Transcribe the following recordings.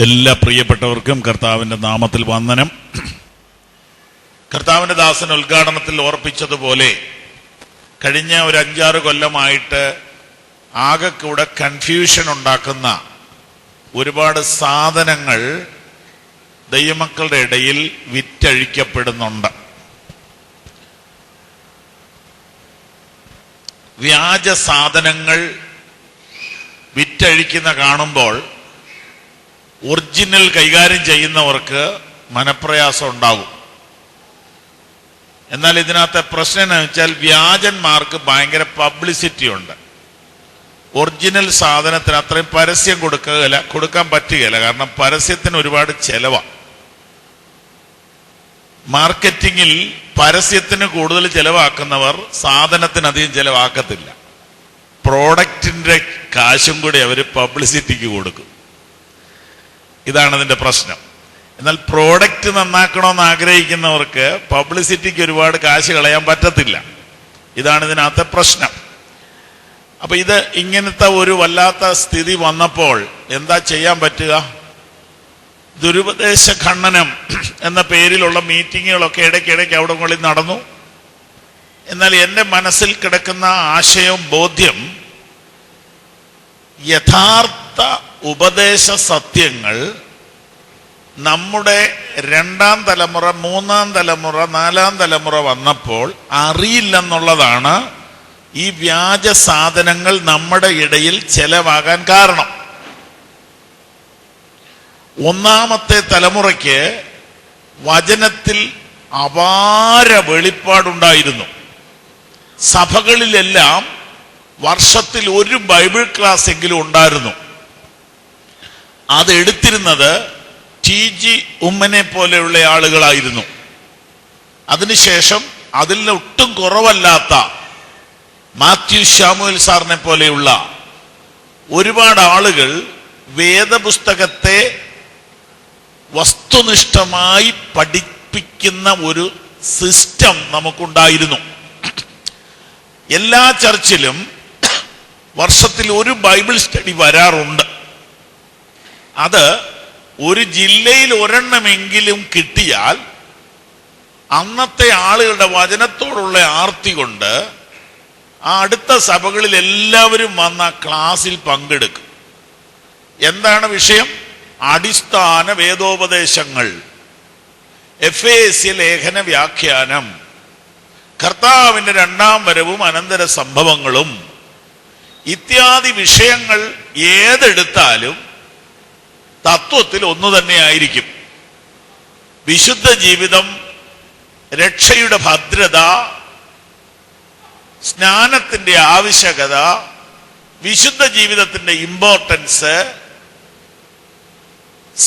എല്ലാ പ്രിയപ്പെട്ടവർക്കും കർത്താവിൻ്റെ നാമത്തിൽ വന്ദനം. കർത്താവിൻ്റെ ദാസൻ ഉദ്ഘാടനത്തിൽ ഓർപ്പിച്ചതുപോലെ കഴിഞ്ഞ ഒരു 5-6 കൊല്ലമായിട്ട് ആകെക്കൂടെ കൺഫ്യൂഷൻ ഉണ്ടാക്കുന്ന ഒരുപാട് സാധനങ്ങൾ ദൈവമക്കളുടെ ഇടയിൽ വിറ്റഴിക്കപ്പെടുന്നുണ്ട്. വ്യാജ സാധനങ്ങൾ വിറ്റഴിക്കുന്ന കാണുമ്പോൾ ഒറിജിനൽ കൈകാര്യം ചെയ്യുന്നവർക്ക് മനപ്രയാസം ഉണ്ടാകും. എന്നാൽ ഇതിനകത്തെ പ്രശ്നം എന്ന് വെച്ചാൽ വ്യാജന്മാർക്ക് ഭയങ്കര പബ്ലിസിറ്റി ഉണ്ട്. ഒറിജിനൽ സാധനത്തിന് അത്രയും പരസ്യം കൊടുക്കാൻ പറ്റുകയില്ല. കാരണം പരസ്യത്തിന് ഒരുപാട് ചെലവാണ്. മാർക്കറ്റിങ്ങിൽ പരസ്യത്തിന് കൂടുതൽ ചെലവാക്കുന്നവർ സാധനത്തിന് അധികം ചെലവാക്കത്തില്ല. പ്രോഡക്റ്റിന്റെ കാശും കൂടി അവർ പബ്ലിസിറ്റിക്ക് കൊടുക്കും. ഇതാണ് അതിന്റെ പ്രശ്നം. എന്നാൽ പ്രോഡക്റ്റ് നന്നാക്കണമെന്ന് ആഗ്രഹിക്കുന്നവർക്ക് പബ്ലിസിറ്റിക്ക് ഒരുപാട് കാശ് കളയാൻ പറ്റത്തില്ല. ഇതാണ് ഇതിനകത്തെ പ്രശ്നം. അപ്പൊ ഇത് ഇങ്ങനത്തെ ഒരു വല്ലാത്ത സ്ഥിതി വന്നപ്പോൾ എന്താ ചെയ്യാൻ പറ്റുക? ദുരുപദേശ ഖണ്ഡനം എന്ന പേരിലുള്ള മീറ്റിങ്ങുകളൊക്കെ ഇടയ്ക്കിടയ്ക്ക് അവിടങ്ങളിൽ നടന്നു. എന്നാൽ എൻ്റെ മനസ്സിൽ കിടക്കുന്ന ആശയവും ബോധ്യം, യഥാർത്ഥ ഉപദേശ സത്യങ്ങൾ നമ്മുടെ 2ാം തലമുറ, 3ാം തലമുറ, 4ാം തലമുറ വന്നപ്പോൾ അറിയില്ലെന്നുള്ളതാണ് ഈ വ്യാജ സാധനങ്ങൾ നമ്മുടെ ഇടയിൽ ചെലവാകാൻ കാരണം. 1ാമത്തെ തലമുറയ്ക്ക് വചനത്തിൽ അപാര വെളിപ്പാടുണ്ടായിരുന്നു. സഭകളിലെല്ലാം വർഷത്തിൽ ഒരു ബൈബിൾ ക്ലാസ് എങ്കിലും ഉണ്ടായിരുന്നു. അതെടുത്തിരുന്നത് TG ഉമ്മനെ പോലെയുള്ള ആളുകളായിരുന്നു. അതിനുശേഷം അതിൽ ഒട്ടും കുറവല്ലാത്ത മാത്യു ശാമുവേൽ സാറിനെ പോലെയുള്ള ഒരുപാട് ആളുകൾ വേദപുസ്തകത്തെ വസ്തുനിഷ്ഠമായി പഠിപ്പിക്കുന്ന ഒരു സിസ്റ്റം നമുക്കുണ്ടായിരുന്നു. എല്ലാ ചർച്ചിലും വർഷത്തിൽ ഒരു ബൈബിൾ സ്റ്റഡി വരാറുണ്ട്. അത് ഒരു ജില്ലയിൽ ഒരെണ്ണമെങ്കിലും കിട്ടിയാൽ അന്നത്തെ ആളുകളുടെ വചനത്തോടുള്ള ആർത്തി കൊണ്ട് ആ അടുത്ത സഭകളിൽ എല്ലാവരും വന്ന ക്ലാസ്സിൽ പങ്കെടുക്കും. എന്താണ് വിഷയം? അടിസ്ഥാന വേദോപദേശങ്ങൾ, FASC ലേഖന വ്യാഖ്യാനം, കർത്താവിന്റെ 2ാം വരവും അനന്തര സംഭവങ്ങളും ഇത്യാദി വിഷയങ്ങൾ ഏതെടുത്താലും തത്വത്തിൽ ഒന്നു തന്നെയായിരിക്കും. വിശുദ്ധ ജീവിതം, രക്ഷയുടെ ഭദ്രത, സ്നാനത്തിന്റെ ആവശ്യകത, വിശുദ്ധ ജീവിതത്തിന്റെ ഇമ്പോർട്ടൻസ്,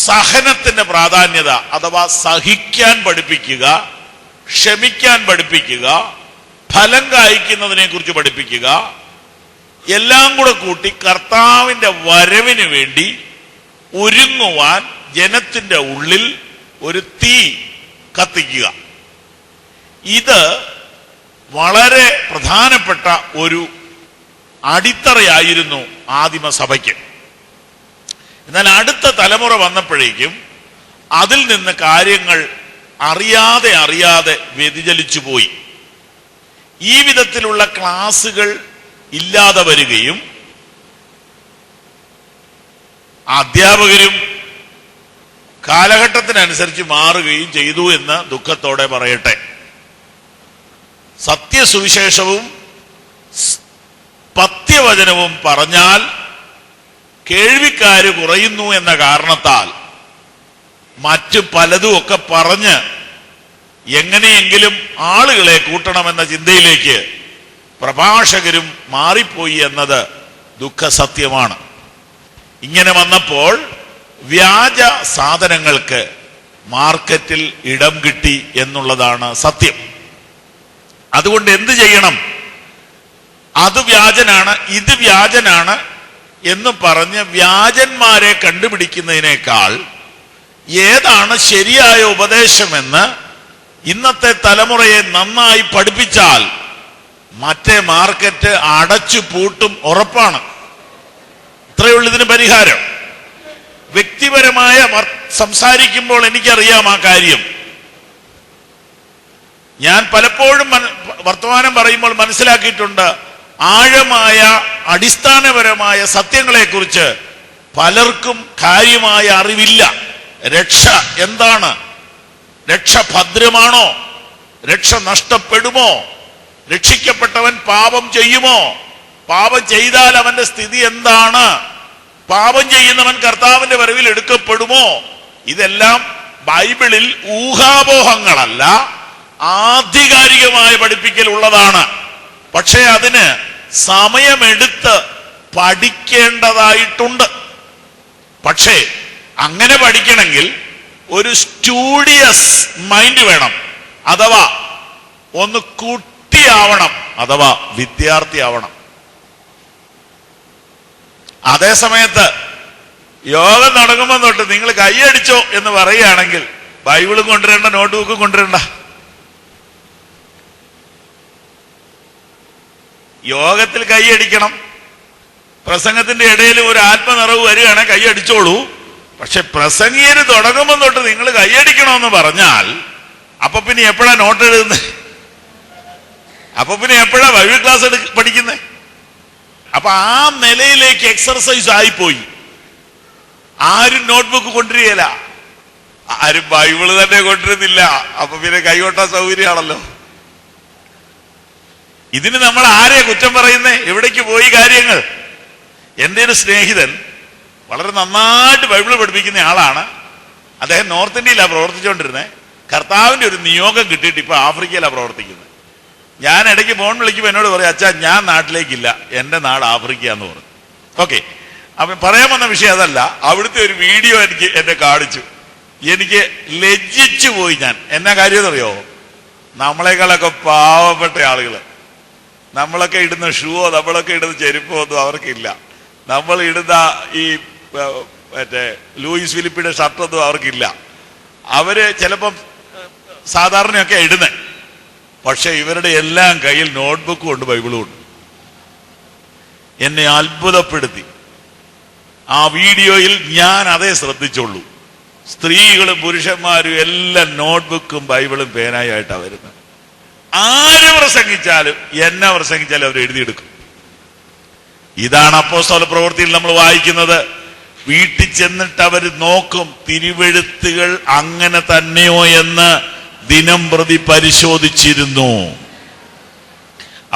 സഹനത്തിന്റെ പ്രാധാന്യത അഥവാ സഹിക്കാൻ പഠിപ്പിക്കുക, ക്ഷമിക്കാൻ പഠിപ്പിക്കുക, ഫലം കായ്ക്കുന്നതിനെ കുറിച്ച് പഠിപ്പിക്കുക, എല്ലാം കൂടെ കൂട്ടി കർത്താവിന്റെ വരവിന് വേണ്ടി ഒരുങ്ങുവാൻ ജനത്തിന്റെ ഉള്ളിൽ ഒരു തീ കത്തിക്കുക. ഇത് വളരെ പ്രധാനപ്പെട്ട ഒരു അടിത്തറയായിരുന്നു ആദിമസഭയ്ക്ക്. എന്നാൽ അടുത്ത തലമുറ വന്നപ്പോഴേക്കും അതിൽ നിന്ന് കാര്യങ്ങൾ അറിയാതെ വ്യതിചലിച്ചു പോയി. ഈ വിധത്തിലുള്ള ക്ലാസുകൾ ഇല്ലാതെ വരികയും അധ്യാപകരും കാലഘട്ടത്തിനനുസരിച്ച് മാറുകയും ചെയ്തു എന്ന് ദുഃഖത്തോടെ പറയട്ടെ. സത്യസുവിശേഷവും പത്യവചനവും പറഞ്ഞാൽ കേൾവിക്കാര് കുറയുന്നു എന്ന കാരണത്താൽ മറ്റു പലതും ഒക്കെ പറഞ്ഞ് എങ്ങനെയെങ്കിലും ആളുകളെ കൂട്ടണമെന്ന ചിന്തയിലേക്ക് പ്രഭാഷകരും മാറിപ്പോയി എന്നത് ദുഃഖസത്യമാണ്. ഇങ്ങനെ വന്നപ്പോൾ വ്യാജ സാധനങ്ങൾക്ക് മാർക്കറ്റിൽ ഇടം കിട്ടി എന്നുള്ളതാണ് സത്യം. അതുകൊണ്ട് എന്ത് ചെയ്യണം? അത് വ്യാജനാണ്, ഇത് വ്യാജനാണ് എന്ന് പറഞ്ഞ് വ്യാജന്മാരെ കണ്ടുപിടിക്കുന്നതിനേക്കാൾ ഏതാണ് ശരിയായ ഉപദേശമെന്ന് ഇന്നത്തെ തലമുറയെ നന്നായി പഠിപ്പിച്ചാൽ മറ്റേ മാർക്കറ്റ് അടച്ചു പൂട്ടും, ഉറപ്പാണ്. ഇത്രയുള്ളതിന് പരിഹാരം. വ്യക്തിപരമായ സംസാരിക്കുമ്പോൾ എനിക്കറിയാം ആ കാര്യം. ഞാൻ പലപ്പോഴും വർത്തമാനം പറയുമ്പോൾ മനസ്സിലാക്കിയിട്ടുണ്ട്, ആഴമായ അടിസ്ഥാനപരമായ സത്യങ്ങളെക്കുറിച്ച് പലർക്കും കാര്യമായ അറിവില്ല. രക്ഷ എന്താണ്? രക്ഷ ഭദ്രമാണോ? രക്ഷ നഷ്ടപ്പെടുമോ? രക്ഷിക്കപ്പെട്ടവൻ പാപം ചെയ്യുമോ? പാപം ചെയ്താൽ അവന്റെ സ്ഥിതി എന്താണ്? പാപം ചെയ്യുന്നവൻ കർത്താവിന്റെ വരവിൽ എടുക്കപ്പെടുമോ? ഇതെല്ലാം ബൈബിളിൽ ഊഹാപോഹങ്ങളല്ല, ആധികാരികമായ പഠിപ്പിക്കൽ ഉള്ളതാണ്. പക്ഷേ അതിന് സമയമെടുത്ത് പഠിക്കേണ്ടതായിട്ടുണ്ട്. പക്ഷേ അങ്ങനെ പഠിക്കണമെങ്കിൽ ഒരു സ്റ്റുഡിയസ് മൈൻഡ് വേണം, അഥവാ ഒന്ന് കുട്ടിയാവണം, അഥവാ വിദ്യാർത്ഥിയാവണം. അതേ സമയത്ത് യോഗം തുടങ്ങുമ്പോൾ തൊട്ട് നിങ്ങൾ കൈയടിച്ചോ എന്ന് പറയുകയാണെങ്കിൽ ബൈബിളും കൊണ്ടുവരണ്ട, നോട്ട്ബുക്കും കൊണ്ടുവരണ്ട. യോഗത്തിൽ കൈയടിക്കണം, പ്രസംഗത്തിന്റെ ഇടയിൽ ഒരു ആത്മനിറവ് വരികയാണെങ്കിൽ കൈയടിച്ചോളൂ. പക്ഷെ പ്രസംഗിയന് തുടങ്ങുമ്പോൾ തൊട്ട് നിങ്ങൾ കൈയടിക്കണമെന്ന് പറഞ്ഞാൽ അപ്പൊ പിന്നെ എപ്പോഴാ നോട്ട് എഴുതുന്നത്? അപ്പൊ പിന്നെ എപ്പോഴാ ബൈബിൾ ക്ലാസ് പഠിക്കുന്നത്? അപ്പൊ ആ നിലയിലേക്ക് എക്സർസൈസ് ആയിപ്പോയി. ആരും നോട്ട്ബുക്ക് കൊണ്ടുവരികയില്ല, ആരും ബൈബിള് തന്നെ കൊണ്ടുവരുന്നില്ല. അപ്പൊ പിന്നെ കൈകൊട്ടാൻ സൗകര്യമാണല്ലോ. ഇതിന് നമ്മൾ ആരെയാ കുറ്റം പറയുന്നേ? എവിടേക്ക് പോയി കാര്യങ്ങൾ? എൻ്റെ ഒരു സ്നേഹിതൻ വളരെ നന്നായിട്ട് ബൈബിൾ പഠിപ്പിക്കുന്ന ആളാണ്. അദ്ദേഹം നോർത്ത് ഇന്ത്യയിലാണ് പ്രവർത്തിച്ചുകൊണ്ടിരുന്നത്. കർത്താവിന്റെ ഒരു നിയോഗം കിട്ടിയിട്ട് ഇപ്പൊ ആഫ്രിക്കയിലാണ് പ്രവർത്തിക്കുന്നത്. ഞാൻ ഇടയ്ക്ക് ഫോൺ വിളിക്കുമ്പോൾ എന്നോട് പറയും, അച്ഛാ ഞാൻ നാട്ടിലേക്കില്ല, എൻ്റെ നാട് ആഫ്രിക്ക എന്ന് പറഞ്ഞു. ഓക്കെ, അപ്പൊ പറയാൻ വന്ന വിഷയം അതല്ല. അവിടുത്തെ ഒരു വീഡിയോ എന്നെ കാണിച്ചു. എനിക്ക് ലജ്ജിച്ചു പോയി ഞാൻ. എന്നാ കാര്യം എന്നറിയോ? നമ്മളെക്കാളൊക്കെ പാവപ്പെട്ട ആളുകള്, നമ്മളൊക്കെ ഇടുന്ന ഷൂവോ നമ്മളൊക്കെ ഇടുന്ന ചെരുപ്പോ ഒന്നും അവർക്കില്ല. നമ്മൾ ഇടുന്ന ഈ മറ്റേ ലൂയിസ് ഫിലിപ്പിന്റെ ഷർട്ടൊന്നും അവർക്കില്ല. അവര് ചിലപ്പം സാധാരണയൊക്കെ ഇടുന്നത്. പക്ഷെ ഇവരുടെ എല്ലാം കയ്യിൽ നോട്ട്ബുക്കും ഉണ്ട്, ബൈബിളും ഉണ്ട്. എന്നെ അത്ഭുതപ്പെടുത്തി. ആ വീഡിയോയിൽ ഞാൻ അതേ ശ്രദ്ധിച്ചുള്ളൂ. സ്ത്രീകളും പുരുഷന്മാരും എല്ലാം നോട്ട്ബുക്കും ബൈബിളും പേനായിട്ടാണ് വരുന്നത്. ആര് പ്രസംഗിച്ചാലും എന്നെ പ്രസംഗിച്ചാലും അവർ എഴുതിയെടുക്കും. ഇതാണ് അപ്പോസ്തല പ്രവൃത്തിയിൽ നമ്മൾ വായിക്കുന്നത്. വീട്ടിൽ ചെന്നിട്ട് അവർ നോക്കും, തിരുവെഴുത്തുകൾ അങ്ങനെ തന്നെയോ എന്ന് ദിനം പ്രതി പരിശോധിച്ചിരുന്നു.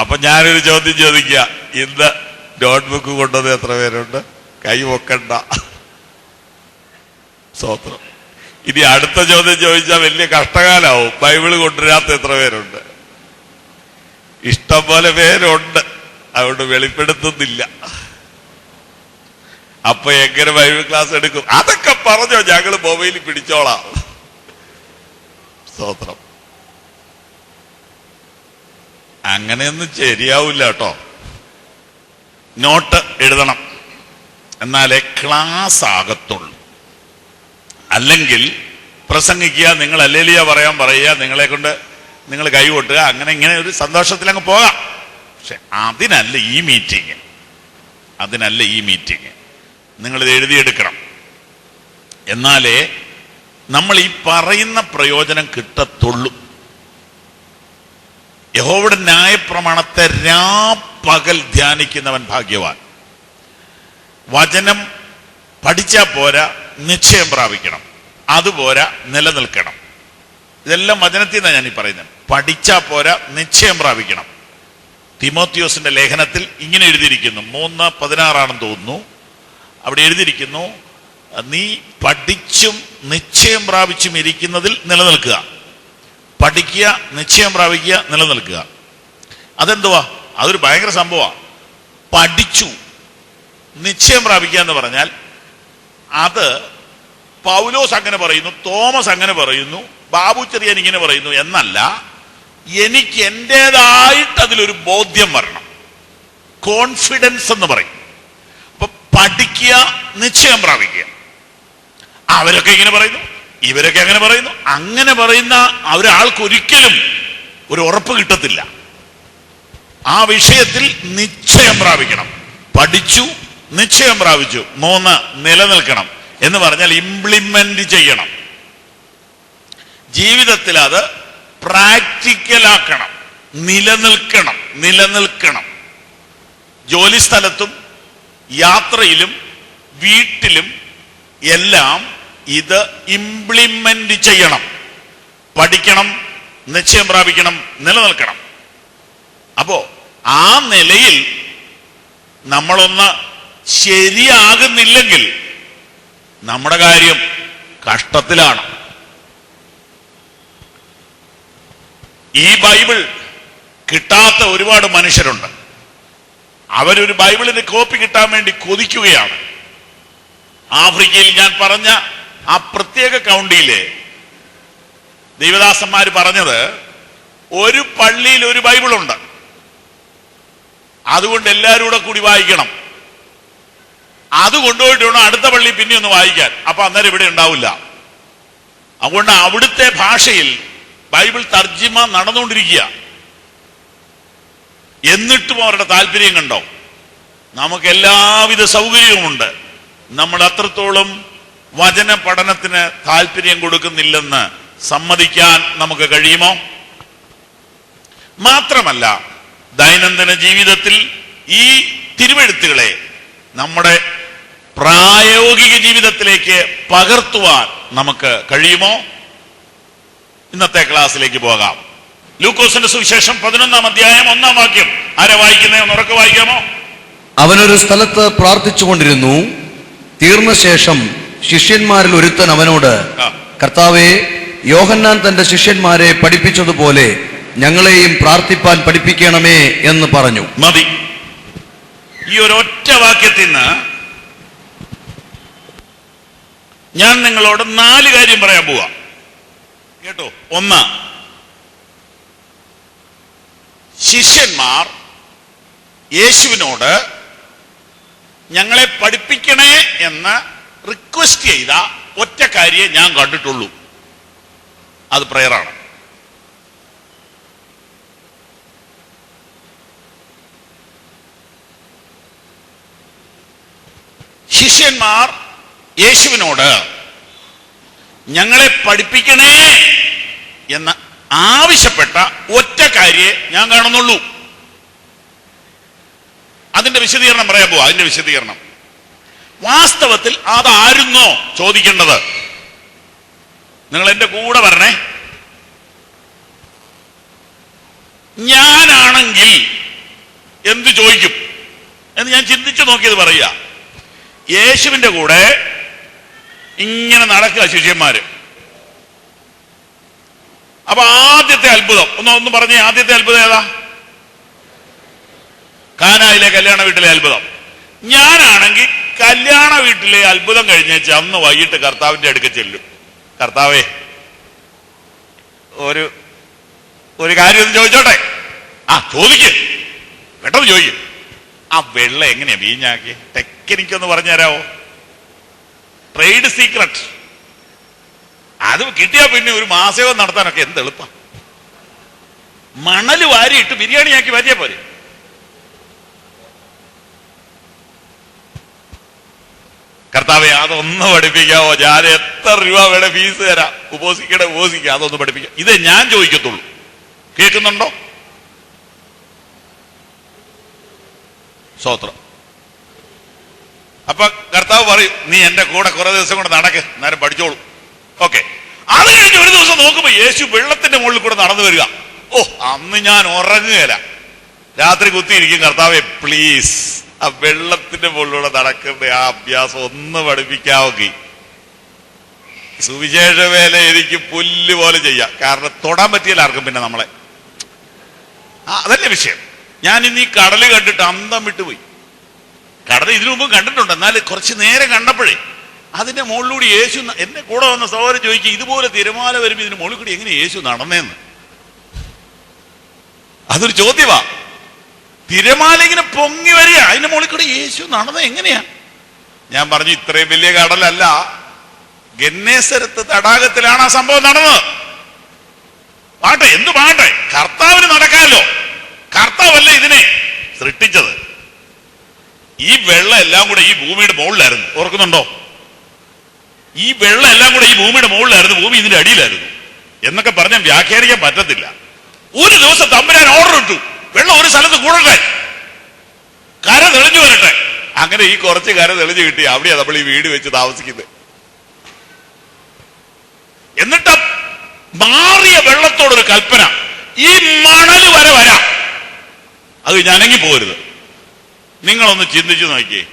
അപ്പൊ ഞാനൊരു ചോദ്യം ചോദിക്കുക, ഇന്ന് നോട്ട്ബുക്ക് കൊണ്ടത് എത്ര പേരുണ്ട്? കൈ പൊക്കണ്ട. സ്തോത്രം. ഇനി അടുത്ത ചോദ്യം ചോദിച്ചാൽ വലിയ കഷ്ടകാലാവും. ബൈബിള് കൊണ്ടുവരാത്ത എത്ര പേരുണ്ട്? ഇഷ്ടം പോലെ പേരുണ്ട്, അതുകൊണ്ട് വെളിപ്പെടുത്തുന്നില്ല. അപ്പൊ എങ്ങനെ ബൈബിൾ ക്ലാസ് എടുക്കും? അതൊക്കെ പറഞ്ഞോ, ഞങ്ങൾ മൊബൈലിൽ പിടിച്ചോളാം. സ്തോത്രം. അങ്ങനെയൊന്നും ശരിയാവില്ല കേട്ടോ. നോട്ട് എഴുതണം, എന്നാലേ ക്ലാസ് ആകത്തുള്ളൂ. അല്ലെങ്കിൽ പ്രസംഗിക്കുക, നിങ്ങൾ ഹല്ലേലൂയ പറയാൻ പറയുക, നിങ്ങളെ കൊണ്ട് നിങ്ങൾ കൈ കൊട്ടുക, അങ്ങനെ ഇങ്ങനെ ഒരു സന്തോഷത്തിലങ്ങ് പോകാം. പക്ഷെ അതിനല്ല ഈ മീറ്റിംഗ്, അതിനല്ല ഈ മീറ്റിംഗ്. നിങ്ങളിത് എഴുതിയെടുക്കണം. എന്നാലേ നമ്മൾ ഈ പറയുന്ന പ്രയോജനം കിട്ടത്തുള്ളൂ. യഹോവയുടെ ന്യായപ്രമാണത്തെ രാപ്പകൽ ധ്യാനിക്കുന്നവൻ ഭാഗ്യവാൻ. വചനം പഠിച്ചാൽ പോരാ, നിശ്ചയം പ്രാപിക്കണം. അതുപോരാ, നിലനിൽക്കണം. ഇതെല്ലാം വചനത്തിൽ നിന്നാണ് ഞാൻ ഈ പറയുന്നത്. പഠിച്ചാൽ പോരാ, നിശ്ചയം പ്രാപിക്കണം. തിമോത്തിയോസിന്റെ ലേഖനത്തിൽ ഇങ്ങനെ എഴുതിയിരിക്കുന്നു, 3:16 തോന്നുന്നു. അവിടെ എഴുതിയിരിക്കുന്നു, നീ പഠിച്ചും നിശ്ചയം പ്രാപിച്ചും ഇരിക്കുന്നതിൽ നിലനിൽക്കുക. പഠിക്കുക, നിശ്ചയം പ്രാപിക്കുക, നിലനിൽക്കുക. അതെന്തുവാ? അതൊരു ഭയങ്കര സംഭവമാണ്. പഠിച്ചു നിശ്ചയം പ്രാപിക്കുക എന്ന് പറഞ്ഞാൽ അത് പൗലോസ് അങ്ങനെ പറയുന്നു, തോമസ് അങ്ങനെ പറയുന്നു, ബാബു ചെറിയാൻ ഇങ്ങനെ പറയുന്നു എന്നല്ല. എനിക്ക് എൻ്റെതായിട്ട് അതിലൊരു ബോധ്യം വരണം. കോൺഫിഡൻസ് എന്ന് പറയും. അപ്പൊ പഠിക്കുക, നിശ്ചയം പ്രാപിക്കുക. അവരൊക്കെ ഇങ്ങനെ പറയുന്നു, ഇവരൊക്കെ അങ്ങനെ പറയുന്നു. അങ്ങനെ പറയുന്ന ഒരാൾക്കൊരിക്കലും ഒരു ഉറപ്പ് കിട്ടത്തില്ല. ആ വിഷയത്തിൽ നിശ്ചയം പ്രാപിക്കണം. പഠിച്ചു, നിശ്ചയം പ്രാപിച്ചു. 3 നിലനിൽക്കണം. എന്ന് പറഞ്ഞാൽ ഇംപ്ലിമെന്റ് ചെയ്യണം, ജീവിതത്തിൽ അത് പ്രാക്ടിക്കലാക്കണം, നിലനിൽക്കണം. ജോലി സ്ഥലത്തും യാത്രയിലും വീട്ടിലും എല്ലാം ഇത് ഇംപ്ലിമെന്റ് ചെയ്യണം, പഠിക്കണം, നിശ്ചയം പ്രാപിക്കണം, നിലനിൽക്കണം. അപ്പോ ആ നിലയിൽ നമ്മളൊന്ന് ശരിയാകുന്നില്ലെങ്കിൽ നമ്മുടെ കാര്യം കഷ്ടത്തിലാണ്. ഈ ബൈബിൾ കിട്ടാത്ത ഒരുപാട് മനുഷ്യരുണ്ട്. അവരൊരു ബൈബിളിന്റെ കോപ്പി കിട്ടാൻ വേണ്ടി കൊതിക്കുകയാണ്. ആഫ്രിക്കയിൽ ഞാൻ പറഞ്ഞ ആ പ്രത്യേക കൗണ്ടിയിലെ ദൈവദാസന്മാർ പറഞ്ഞത്, ഒരു പള്ളിയിൽ ഒരു ബൈബിളുണ്ട്, അതുകൊണ്ട് എല്ലാവരും കൂടെ കൂടി വായിക്കണം. അത് കൊണ്ടുപോയിട്ട് വേണം അടുത്ത പള്ളി പിന്നെ ഒന്ന് വായിക്കാൻ. അപ്പൊ അന്നേരം ഇവിടെ ഉണ്ടാവില്ല. അതുകൊണ്ട് അവിടുത്തെ ഭാഷയിൽ ബൈബിൾ തർജിമ നടന്നുകൊണ്ടിരിക്കുക. എന്നിട്ടും അവരുടെ താല്പര്യം കണ്ടോ? നമുക്ക് എല്ലാവിധ സൗകര്യവുമുണ്ട്, നമ്മൾ അത്രത്തോളം വചന പഠനത്തിന് താല്പര്യം കൊടുക്കുന്നില്ലെന്ന് സമ്മതിക്കാൻ നമുക്ക് കഴിയുമോ? മാത്രമല്ല, ദൈനംദിന ജീവിതത്തിൽ ഈ തിരുവെഴുത്തുകളെ നമ്മുടെ പ്രായോഗിക ജീവിതത്തിലേക്ക് പകർത്തുവാൻ നമുക്ക് കഴിയുമോ? ഇന്നത്തെ ക്ലാസ്സിലേക്ക് പോകാം. ലൂക്കോസിന്റെ സുവിശേഷം 11-ാം അധ്യായം 1-ാം വാക്യം. ആരാ വായിക്കുന്നേ? ഒന്ന് ഉറക്കെ വായിക്കാമോ? അവനൊരു സ്ഥലത്ത് പ്രാർത്ഥിച്ചുകൊണ്ടിരുന്നു. തീർന്ന ശേഷം ശിഷ്യന്മാരിൽ ഒരുത്തൻ അവനോട്, കർത്താവേ, യോഹന്നാൻ തന്റെ ശിഷ്യന്മാരെ പഠിപ്പിച്ചതുപോലെ ഞങ്ങളെയും പ്രാർത്ഥിപ്പാൻ പഠിപ്പിക്കണമേ എന്ന് പറഞ്ഞു. മതി. ഈ ഒരൊറ്റ വാക്യത്തിൽ നിന്ന് ഞാൻ നിങ്ങളോട് 4 കാര്യം പറയാൻ പോവാ. കേട്ടോ? 1, ശിഷ്യന്മാർ യേശുവിനോട് ഞങ്ങളെ പഠിപ്പിക്കണേ എന്ന് റിക്വസ്റ്റ് ചെയ്ത ഒറ്റ കാര്യം ഞാൻ കണ്ടിട്ടുള്ളൂ. അത് പ്രയറാണ്. ശിഷ്യന്മാർ യേശുവിനോട് ഞങ്ങളെ പഠിപ്പിക്കണേ എന്ന് ആവശ്യപ്പെട്ട ഒറ്റ കാര്യേ ഞാൻ കാണുന്നുള്ളൂ. അതിന്റെ വിശദീകരണം പറയാൻ പോവാ. അതിന്റെ വിശദീകരണം വാസ്തവത്തിൽ അതായിരുന്നോ ചോദിക്കേണ്ടത്? നിങ്ങൾ എന്റെ കൂടെ വരണേ. ഞാനാണെങ്കിൽ എന്തു ചോദിക്കും എന്ന് ഞാൻ ചിന്തിച്ചു നോക്കിയത് പറയുക. യേശുവിന്റെ കൂടെ ഇങ്ങനെ നടക്കുക ശിഷ്യന്മാര്. അപ്പൊ ആദ്യത്തെ അത്ഭുതം ഒന്ന് പറഞ്ഞേ. ആദ്യത്തെ അത്ഭുതം ഏതാ? കാനായിലെ കല്യാണ വീട്ടിലെ അത്ഭുതം. ഞാനാണെങ്കിൽ കല്യാണ വീട്ടിലെ അത്ഭുതം കഴിഞ്ഞേച്ച് അന്ന് വൈകിട്ട് കർത്താവിന്റെ അടുക്ക ചെല്ലും. കർത്താവേ, ഒരു കാര്യം ഒന്ന് ചോദിച്ചോട്ടെ? ചോദിക്കും, പെട്ടെന്ന് ചോദിക്കും. ആ വെള്ളം എങ്ങനെയാ വീഞ്ഞാക്കി ടെക്നിക്കൊന്ന് പറഞ്ഞുതരാവോ? Trade secret. അത് കിട്ടിയാ പിന്നെ ഒരു മാസവും നടത്താനൊക്കെ എന്ത് എളുപ്പം. മണല് വാരിയിട്ട് ബിരിയാണിയാക്കി മാറ്റിയാ പോരെ. കർത്താവെ, അതൊന്ന് പഠിപ്പിക്കാവോ? ഞാൻ എത്ര രൂപ വേണേ ഫീസ് തരാം, ഉപസിക്കാം, അതൊന്ന് പഠിപ്പിക്കാം. ഇതേ ഞാൻ ചോദിക്കത്തുള്ളൂ. കേൾക്കുന്നുണ്ടോ? സ്തോത്രം. അപ്പൊ കർത്താവ് പറയും, നീ എന്റെ കൂടെ കുറെ ദിവസം കൊണ്ട് നടക്ക്, നേരം പഠിച്ചോളൂ. ഓക്കെ. അത് കഴിഞ്ഞ് ഒരു ദിവസം നോക്കുമ്പോ യേശു വെള്ളത്തിന്റെ മുകളിൽ കൂടെ നടന്നു വരിക. അന്ന് ഞാൻ ഉറങ്ങുകയില്ല, രാത്രി കുത്തിയിരിക്കും. കർത്താവെ, പ്ലീസ് ആ വെള്ളത്തിന്റെ മുകളിലൂടെ നടക്കുന്ന ആ അഭ്യാസം ഒന്ന് പഠിപ്പിക്കാവുക. സുവിശേഷ വേല എനിക്ക് പുല്ല് പോലെ ചെയ്യാം, കാരണം തൊടാൻ പറ്റിയല്ല ആർക്കും പിന്നെ നമ്മളെ. അതല്ലേ വിഷയം. ഞാൻ ഇന്ന് ഈ കടല് കണ്ടിട്ട് അന്തം വിട്ടുപോയി. കടൽ ഇതിനു മുമ്പ് കണ്ടിട്ടുണ്ട്, എന്നാൽ കുറച്ച് നേരം കണ്ടപ്പോഴേ അതിന്റെ മുകളിലൂടെ യേശു, എന്നെ കൂടെ വന്ന സഹോദരൻ ചോദിക്കുക, ഇതുപോലെ തിരമാല വരുമ്പോൾ ഇതിന് മുകളിൽ കൂടി എങ്ങനെ യേശു നടന്നേന്ന്. അതൊരു ചോദ്യമാ. തിരമാല ഇങ്ങനെ പൊങ്ങി വരിക, അതിന്റെ മുകളിൽ കൂടി യേശു നടന്ന എങ്ങനെയാ? ഞാൻ പറഞ്ഞു, ഇത്രയും വലിയ കടലല്ല, ഗന്നേസരത്ത് തടാകത്തിലാണ് ആ സംഭവം നടന്നത്. പാട്ടെ, എന്ത് പാട്ടെ, കർത്താവിന് നടക്കാമല്ലോ. കർത്താവല്ല ഇതിനെ സൃഷ്ടിച്ചത്. ഈ വെള്ളം എല്ലാം കൂടെ ഈ ഭൂമിയുടെ മുകളിലായിരുന്നു. ഓർക്കുന്നുണ്ടോ? ഈ വെള്ളം എല്ലാം കൂടെ ഈ ഭൂമിയുടെ മുകളിലായിരുന്നു, ഭൂമി ഇതിന്റെ അടിയിലായിരുന്നു എന്നൊക്കെ പറഞ്ഞാൽ വ്യാഖ്യാനിക്കാൻ പറ്റത്തില്ല. ഒരു ദിവസം തമ്പുരാൻ ഓർഡർ ഇട്ടു, വെള്ളം ഒരു സ്ഥലത്ത് കൂടട്ടെ, കര തെളിഞ്ഞു വരട്ടെ. അങ്ങനെ ഈ കുറച്ച് കര തെളിഞ്ഞു കിട്ടി. അവിടെയാ നമ്മൾ ഈ വീട് വെച്ച് താമസിക്കുന്നത്. എന്നിട്ട് മാറിയ വെള്ളത്തോടൊരു കൽപ്പന, ഈ മണല് വരെ വരാം, അത് ഞനങ്ങി പോരുത്. നിങ്ങളൊന്ന് ചിന്തിച്ചു നോക്കിയേ,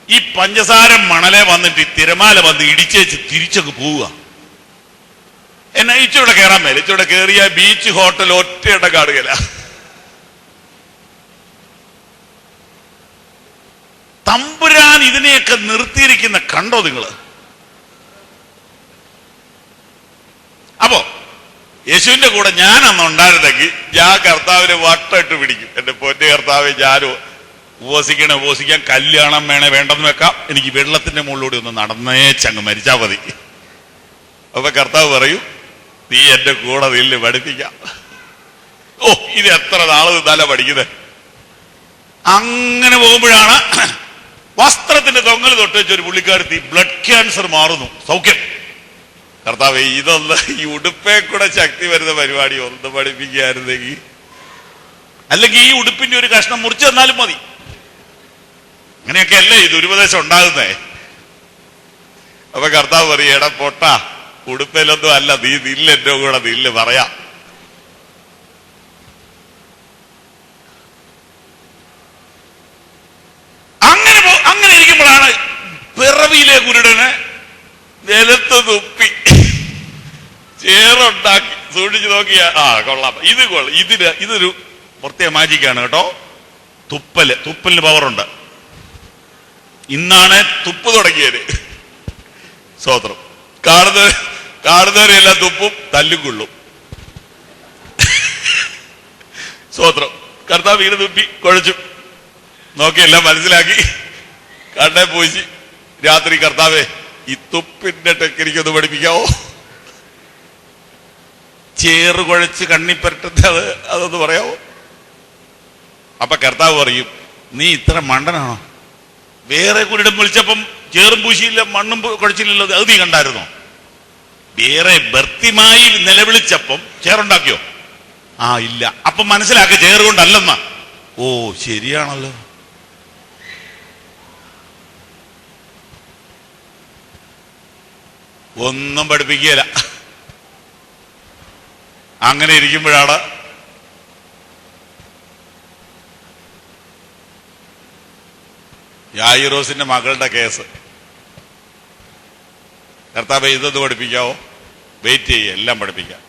ഈ പഞ്ചസാര മണലെ വന്നിട്ട് ഈ തിരമാല വന്ന് ഇടിച്ചേച്ച് തിരിച്ചൊക്കെ പോവുക. എന്നാ ഇച്ചിവിടെ കയറാൻ മേലെ, ഇച്ചിവിടെ കയറിയ ബീച്ച് ഹോട്ടൽ ഒറ്റയിടം കാണുകയില്ല. തമ്പുരാൻ ഇതിനെയൊക്കെ നിർത്തിയിരിക്കുന്ന കണ്ടോ നിങ്ങള്? അപ്പോ യേശുവിന്റെ കൂടെ ഞാൻ അന്ന് ഉണ്ടായിരുന്നെങ്കിൽ ഞാൻ കർത്താവിനെ വട്ടമിട്ട് പിടിക്കും. എന്റെ പൊന്നെ കർത്താവെ, ഞാനും ഉപവസിക്കാൻ കല്യാണം വേണേ വേണ്ടെന്ന് വെക്കാം, എനിക്ക് വെള്ളത്തിന്റെ മുകളിലൂടെ ഒന്ന് നടന്നേച്ചങ്ങ് മരിച്ചാ മതി. അപ്പൊ കർത്താവ് പറയും, നീ എന്റെ കൂടെ നില്ല്, പഠിപ്പിക്കാം. ഓ, ഇത് എത്ര നാള് നിന്നാലാ പഠിക്കുന്നത്. അങ്ങനെ പോകുമ്പോഴാണ് വസ്ത്രത്തിന്റെ തൊങ്ങൽ തൊട്ട് വെച്ചൊരു പുള്ളിക്കാരത്തി ബ്ലഡ് ക്യാൻസർ മാറുന്നു, സൗഖ്യം. കർത്താവേ, ഇതൊന്ന് ഈ ഉടുപ്പേ കൂടെ ശക്തി വരുന്ന പരിപാടി ഒന്ന് പഠിപ്പിക്കായിരുന്നെങ്കിൽ, അല്ലെങ്കിൽ ഈ ഉടുപ്പിന്റെ ഒരു കഷ്ണം മുറിച്ചു തന്നാലും മതി. അങ്ങനെയൊക്കെ അല്ലേ ഈ ദുരുപദേശം ഉണ്ടാകുന്നേ. അപ്പൊ കർത്താവ് പറയും, എടാ പൊട്ട, ഉടുപ്പിലൊന്നും അല്ല, നീ നില്ല്, എന്റെ കൂടെ നില്ല്, പറയാം. അങ്ങനെ ഇരിക്കുമ്പോഴാണ് പിറവിയിലെ കുരുടന് നിലത്ത് തുപ്പി ചേറുണ്ടാക്കി സൂക്ഷിച്ചു നോക്കിയ, കൊള്ളാം, ഇത് കൊള്ളാം, ഇതൊരു പ്രത്യേക മാജിക്കാണ് കേട്ടോ. തുപ്പലിന് പവറുണ്ട്. ഇന്നാണ് തുപ്പ് തുടങ്ങിയത്. സ്തോത്രം. കാണുന്നവരെല്ലാം തുപ്പും, തല്ലും കൊള്ളും. സ്തോത്രം. കർത്താവ് വീട് തുപ്പി കുഴച്ചു നോക്കി, എല്ലാം മനസ്സിലാക്കി, കണ്ണെ പോയി. രാത്രി, കർത്താവേ, ഈ തുപ്പിന്റെ ടെക്നിക്കൊന്ന് പഠിപ്പിക്കാവോ? ചേറ് കുഴച്ച് കണ്ണിപ്പരട്ടത് അതൊന്ന് പറയാവോ? അപ്പൊ കർത്താവ് പറയും, നീ ഇത്ര മണ്ടനാണോ? വേറെ കുരുടം വിളിച്ചപ്പം ചേറും പൂശിയില്ല, മണ്ണും കുഴച്ചില്ലല്ലോ, അത് നീ കണ്ടായിരുന്നോ? വേറെ ഭർത്തിമായി നിലവിളിച്ചപ്പം ചേറുണ്ടാക്കിയോ? ഇല്ല. അപ്പൊ മനസ്സിലാക്കി ചേറ് കൊണ്ടല്ലെന്നാ. ഓ, ശരിയാണല്ലോ. ഒന്നും പഠിപ്പിക്കുകയില്ല. അങ്ങനെ ഇരിക്കുമ്പോഴാണ് യായിറോസിന്റെ മകളുടെ കേസ്. കർത്താവേ, ഇതൊന്ന് പഠിപ്പിക്കാവോ? വെയിറ്റ് ചെയ്യ, എല്ലാം പഠിപ്പിക്കാം.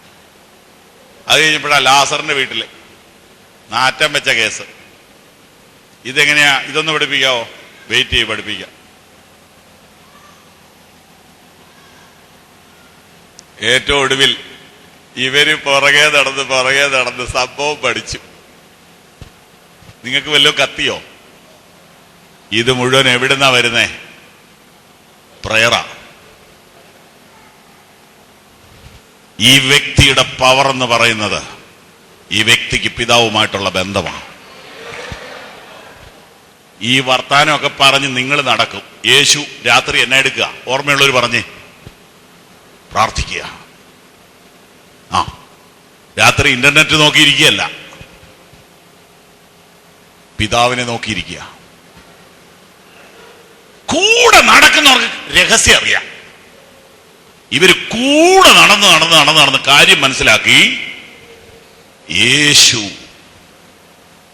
അത് കഴിഞ്ഞപ്പോഴാ ലാസറിന്റെ വീട്ടില് നാറ്റം വെച്ച കേസ്. ഇതെങ്ങനെയാ? ഇതൊന്ന് പഠിപ്പിക്കാവോ? വെയിറ്റ് ചെയ്യ, പഠിപ്പിക്കാം. ഏറ്റവും ഒടുവിൽ ഇവര് പുറകെ നടന്ന് സംഭവം പഠിച്ചു. നിങ്ങൾക്ക് വല്ലതും കത്തിയോ? ഇത് മുഴുവൻ എവിടുന്നാ വരുന്നേ? പ്രയറാ. ഈ വ്യക്തിയുടെ പവർ എന്ന് പറയുന്നത് ഈ വ്യക്തിക്ക് പിതാവുമായിട്ടുള്ള ബന്ധമാണ്. ഈ വർത്താനമൊക്കെ പറഞ്ഞ് നിങ്ങൾ നടക്കും. യേശു രാത്രി എന്നെ എടുക്കുക, ഓർമ്മയുള്ളവർ പറഞ്ഞേ, പ്രാർത്ഥിക്കുക. രാത്രി ഇന്റർനെറ്റ് നോക്കിയിരിക്കുകയല്ല, പിതാവിനെ നോക്കിയിരിക്കുക. കൂടെ നടക്കുന്നവർക്ക് രഹസ്യം അറിയാം. ഇവര് കൂടെ നടന്ന് കാര്യം മനസ്സിലാക്കി. യേശു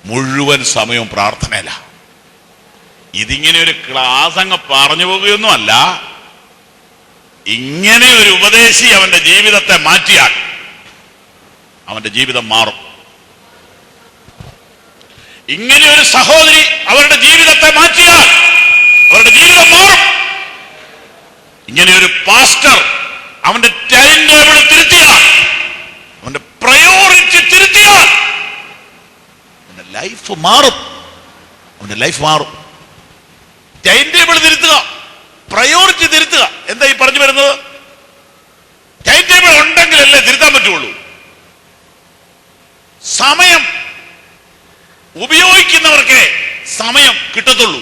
മുഴുവൻ സമയവും പ്രാർത്ഥനയില. ഇതിങ്ങനെ ഒരു ക്ലാസ് അങ്ങ് പറഞ്ഞു പോകുകയൊന്നും അല്ല. ഇങ്ങനെ ഒരു ഉപദേശി അവന്റെ ജീവിതത്തെ മാറ്റിയാൽ അവന്റെ ജീവിതം മാറും. ഇങ്ങനെ ഒരു സഹോദരി അവരുടെ ജീവിതത്തെ മാറ്റിയാൽ അവരുടെ ജീവിതം മാറും. ഇങ്ങനെ ഒരു പാസ്റ്റർ അവന്റെ ടൈം ടേബിൾ തിരുത്തിയാൽ, അവന്റെ പ്രയോറിറ്റി തിരുത്തിയാൽ അവന്റെ ലൈഫ് മാറും. അവന്റെ ലൈഫ് മാറും. ടൈം ടേബിൾ തിരുത്തുക, പ്രയോറിറ്റി തിരുത്തുക. എന്താ ഈ പറഞ്ഞു വരുന്നത്? ടൈം ടേബിൾ ഉണ്ടെങ്കിലല്ലേ തിരുത്താൻ പറ്റുള്ളൂ. സമയം ഉപയോഗിക്കുന്നവർക്ക് സമയം കിട്ടത്തുള്ളൂ.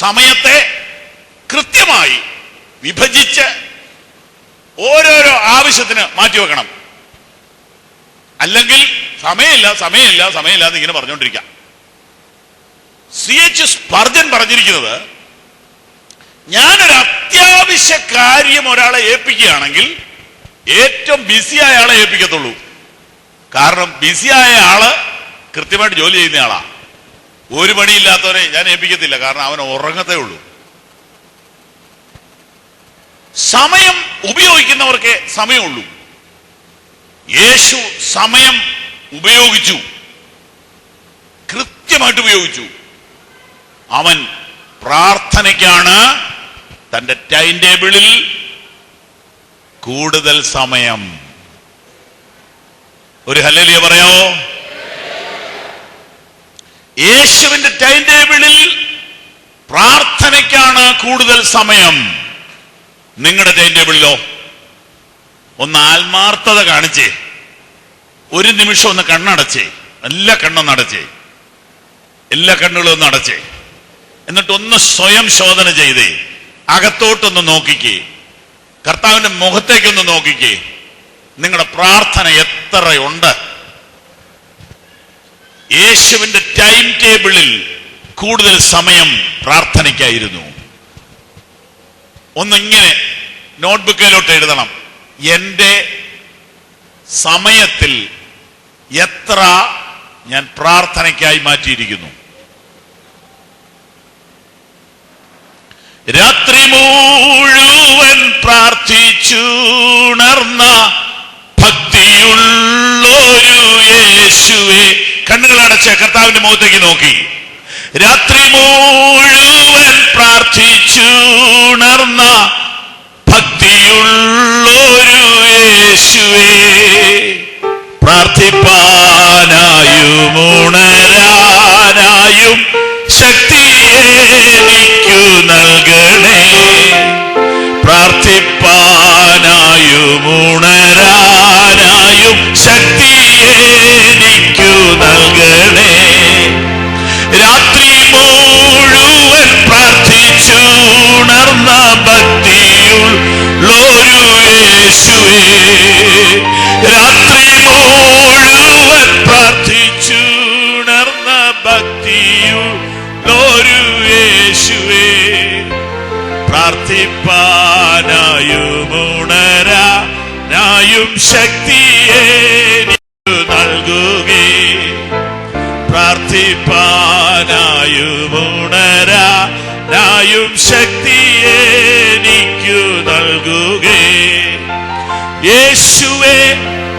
സമയത്തെ കൃത്യമായി വിഭജിച്ച് ഓരോരോ ആവശ്യത്തിന് മാറ്റിവെക്കണം. അല്ലെങ്കിൽ സമയമില്ല എന്ന് ഇങ്ങനെ പറഞ്ഞുകൊണ്ടിരിക്കാം. C.H. സ്പർജൻ പറഞ്ഞിരിക്കുന്നത്, ഞാനൊരു അത്യാവശ്യ കാര്യം ഒരാളെ ഏൽപ്പിക്കുകയാണെങ്കിൽ ഏറ്റവും ബിസിയായ ആളെ ഏൽപ്പിക്കത്തുള്ളൂ. കാരണം ബിസിയായ ആള് കൃത്യമായിട്ട് ജോലി ചെയ്യുന്ന ആളാ. ഒരു പണിയില്ലാത്തവരെ ഞാൻ ഏൽപ്പിക്കത്തില്ല, കാരണം അവൻ ഉറങ്ങത്തേ ഉള്ളൂ. സമയം ഉപയോഗിക്കുന്നവർക്കേ സമയമുള്ളൂ. യേശു സമയം ഉപയോഗിച്ചു, കൃത്യമായിട്ട് ഉപയോഗിച്ചു. അവൻ പ്രാർത്ഥനയ്ക്കാണ് തന്റെ ടൈം ടേബിളിൽ കൂടുതൽ സമയം. ഒരു ഹല്ലേലൂയ പറയാമോ? യേശുവിന്റെ ടൈം ടേബിളിൽ പ്രാർത്ഥനയ്ക്കാണ് കൂടുതൽ സമയം. നിങ്ങളുടെ ടൈം ടേബിളിലോ? ഒന്ന് ആത്മാർത്ഥത കാണിച്ചേ, ഒരു നിമിഷം ഒന്ന് കണ്ണടച്ചേ, എല്ലാ കണ്ണൊന്ന് അടച്ചേ, എല്ലാ കണ്ണുകളും ഒന്ന് അടച്ചേ, എന്നിട്ടൊന്ന് സ്വയം ശോധന ചെയ്തേ, അകത്തോട്ടൊന്ന് നോക്കിക്കേ, കർത്താവിന്റെ മുഖത്തേക്കൊന്ന് നോക്കിക്കേ. നിങ്ങളുടെ പ്രാർത്ഥന എത്രയുണ്ട്? യേശുവിന്റെ ടൈം ടേബിളിൽ കൂടുതൽ സമയം പ്രാർത്ഥനയ്ക്കായിരുന്നു. ഒന്നിങ്ങനെ നോട്ട്ബുക്കിലോട്ട് എഴുതണം, എന്റെ സമയത്തിൽ എത്ര ഞാൻ പ്രാർത്ഥനയ്ക്കായി മാറ്റിയിരിക്കുന്നു. രാത്രി മുഴുവൻ പ്രാർത്ഥിച്ചുണർന്ന ഭക്തിയുള്ളൊരു യേശുവേ. കണ്ണുകൾ അടച്ച് കർത്താവിന്റെ മുഖത്തേക്ക് നോക്കി. രാത്രി മുഴുവൻ പ്രാർത്ഥിച്ചുണർന്ന ഭക്തിയുള്ളൊരു യേശുവേ, പ്രാർത്ഥിപ്പാനായും ഉണരാനായും ശക്തിയെനിക്കു നൽകണേ. പ്രാർത്ഥിപ്പാനായും ഉണരാനായും ശക്തിയെനിക്കു നൽകണേ. രാത്രി മുഴുവൻ പ്രാർത്ഥിച്ചുണർന്ന ഭക്തിയുള്ളൊരു യേശുവേ, രാത്രി മുഴുവൻ പ്രാർത്ഥിച്ചുണർന്ന ഭക്തിയുള്ളൊരു യേശുവേ, പ്രാർത്ഥിപ്പാനായും ഉണരാനായും ശക്തിയെനിക്കു നൽകുകേ. പ്രാർത്ഥിപ്പാനായും ഉണരാനായും ശക്തിയെനിക്കു നൽകുകേ. യേശുവേ,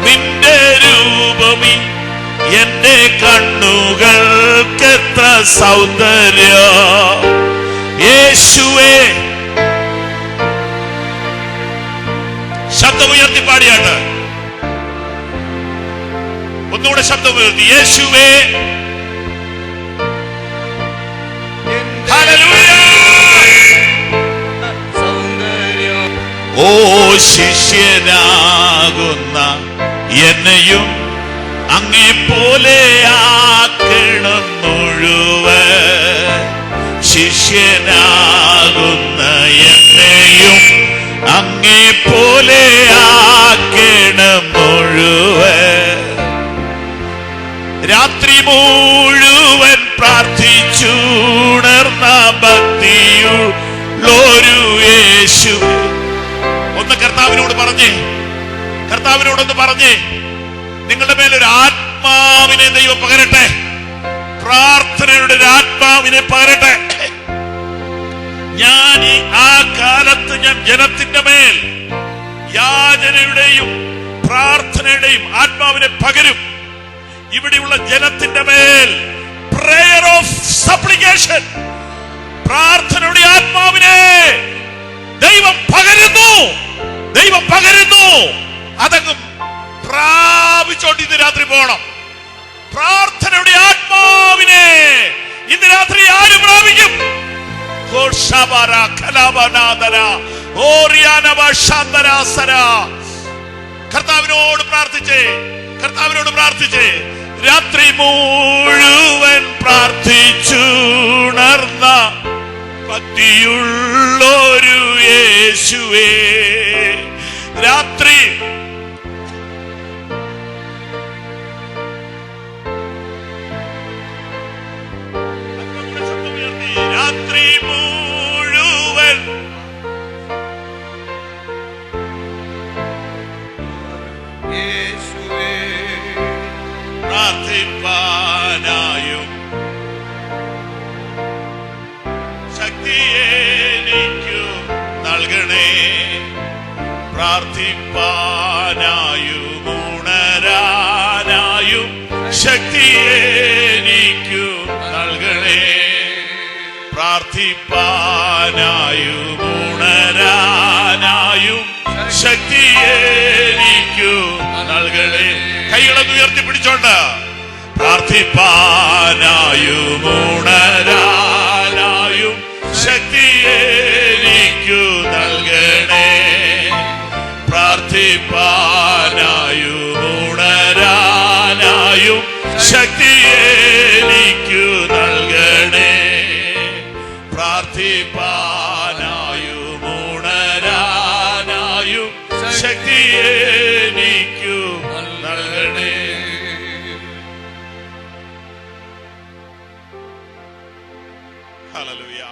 നിന്റെ രൂപമീ എന്റെ കണ്ണുകൾക്കെത്ര സൗന്ദര്യം. യേശുവേ, ശബ്ദമുയർത്തി പാടിയാട്ട്, ഒന്നുകൂടെ ശബ്ദമുയർത്തി. യേശുവേ, ഓ ശിഷ്യനാകുന്ന എന്നെയും അങ്ങേ പോലെ ആക്കണം മുഴുവൻ. ശിഷ്യനാകുന്ന എന്നെയും അങ്ങേ പോലെ ആക്കണം മുഴുവൻ. രാത്രി മുഴുവൻ പ്രാർത്ഥിച്ചുണർന്ന ഭക്തിയുള്ളൊരു യേശു. ഒന്ന് കർത്താവിനോട് പറഞ്ഞേ, കർത്താവിനോടൊന്ന് പറഞ്ഞേ, നിങ്ങളുടെ മേലൊരു ആത്മാവിനെ ദൈവം പകരട്ടെ. പ്രാർത്ഥനയുടെ ഒരു ആത്മാവിനെ പകരട്ടെ. ഞാൻ ആ കാലത്ത് ഞാൻ ജനത്തിന്റെ മേൽ യാചനയുടെയും പ്രാർത്ഥനയുടെയും ആത്മാവിനെ പകരും. ഇവിടെയുള്ള ജനത്തിന്റെ മേൽ പ്രേയർ ഓഫ് സപ്ലിക്കേഷൻ, പ്രാർത്ഥനയുടെ ആത്മാവിനെ ദൈവം പകരുന്നു. ദൈവം പകരുന്നു. അതങ്ങ് പ്രാപിച്ചോണ്ട് ഇന്ന് രാത്രി പോകണം. പ്രാർത്ഥനയുടെ ആത്മാവിനെ ഇന്ന് രാത്രി ആര് പ്രാപിക്കും? കർത്താവിനോട് പ്രാർത്ഥിച്ചേ, കർത്താവിനോട് പ്രാർത്ഥിച്ചേ. രാത്രി മുഴുവൻ പ്രാർത്ഥിച്ചുണർന്ന ഭക്തിയുള്ളൊരു യേശുവേ, രാത്രി രാത്രി മുഴുവൻ യേശുവേ പ്രാർത്ഥിപ്പാനായും ശക്തി എനിക്കു നൽകണേ, പ്രാർത്ഥിപ്പാനായും ഉണരാനായും ശക്തി എനിക്കു നൽകണേ, പ്രാർത്ഥിപ്പാനായും ഉണരാനായും ശക്തി എനിക്കു നൽകണേ. കൈകളൊന്ന് ഉയർത്തി പിടിച്ചോണ്ട് പ്രാർത്ഥിപ്പാനായും ഉണരാനായും ശക്തി എനിക്കു നൽകണേ, പ്രാർത്ഥിപ്പാനായും ഉണരാനായും ശക്തി എനിക്കു നൽകണേ, പ്രാർത്ഥിപ്പാനായും ഉണരാനായും ശക്തി എനിക്കു നൽകണേ. ഹല്ലേലൂയ.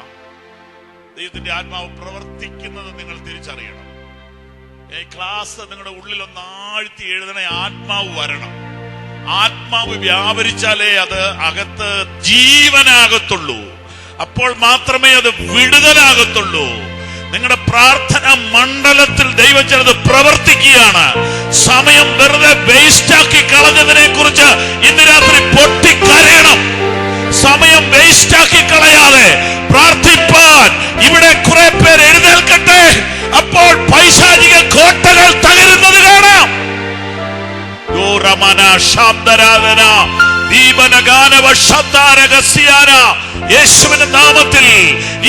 ദൈവത്തിന്റെ ആത്മാവ് പ്രവർത്തിക്കുന്നത് നിങ്ങൾ തിരിച്ചറിയണം. ഈ ക്ലാസ് നിങ്ങളുടെ ഉള്ളിൽ ഒന്ന് ആഴ്ത്തി എഴുതണേ. ആത്മാവ് വരണം. ആത്മാവ് വ്യാപരിച്ചാലേ അത് അകത്ത് ജീവനാകത്തുള്ളൂ. അപ്പോൾ മാത്രമേ അത് വിടുതലാകത്തുള്ളൂ. നിങ്ങളുടെ പ്രാർത്ഥന മണ്ഡലത്തിൽ ദൈവം ചിലത് പ്രവർത്തിക്കുകയാണ്. സമയം വെറുതെ വേസ്റ്റാക്കി കളഞ്ഞതിനെ കുറിച്ച് ഇന്ന് രാത്രി പൊട്ടിക്കരയണം. സമയം വേസ്റ്റാക്കി കളയാതെ പ്രാർത്ഥിപ്പാൻ ഇവിടെ കുറെ പേർ എഴുന്നേൽക്കട്ടെ. അപ്പോൾ പൈശാചിക കോട്ടകൾ തകരുന്നത് കാണാം. യേശുവിന്റെ നാമത്തിൽ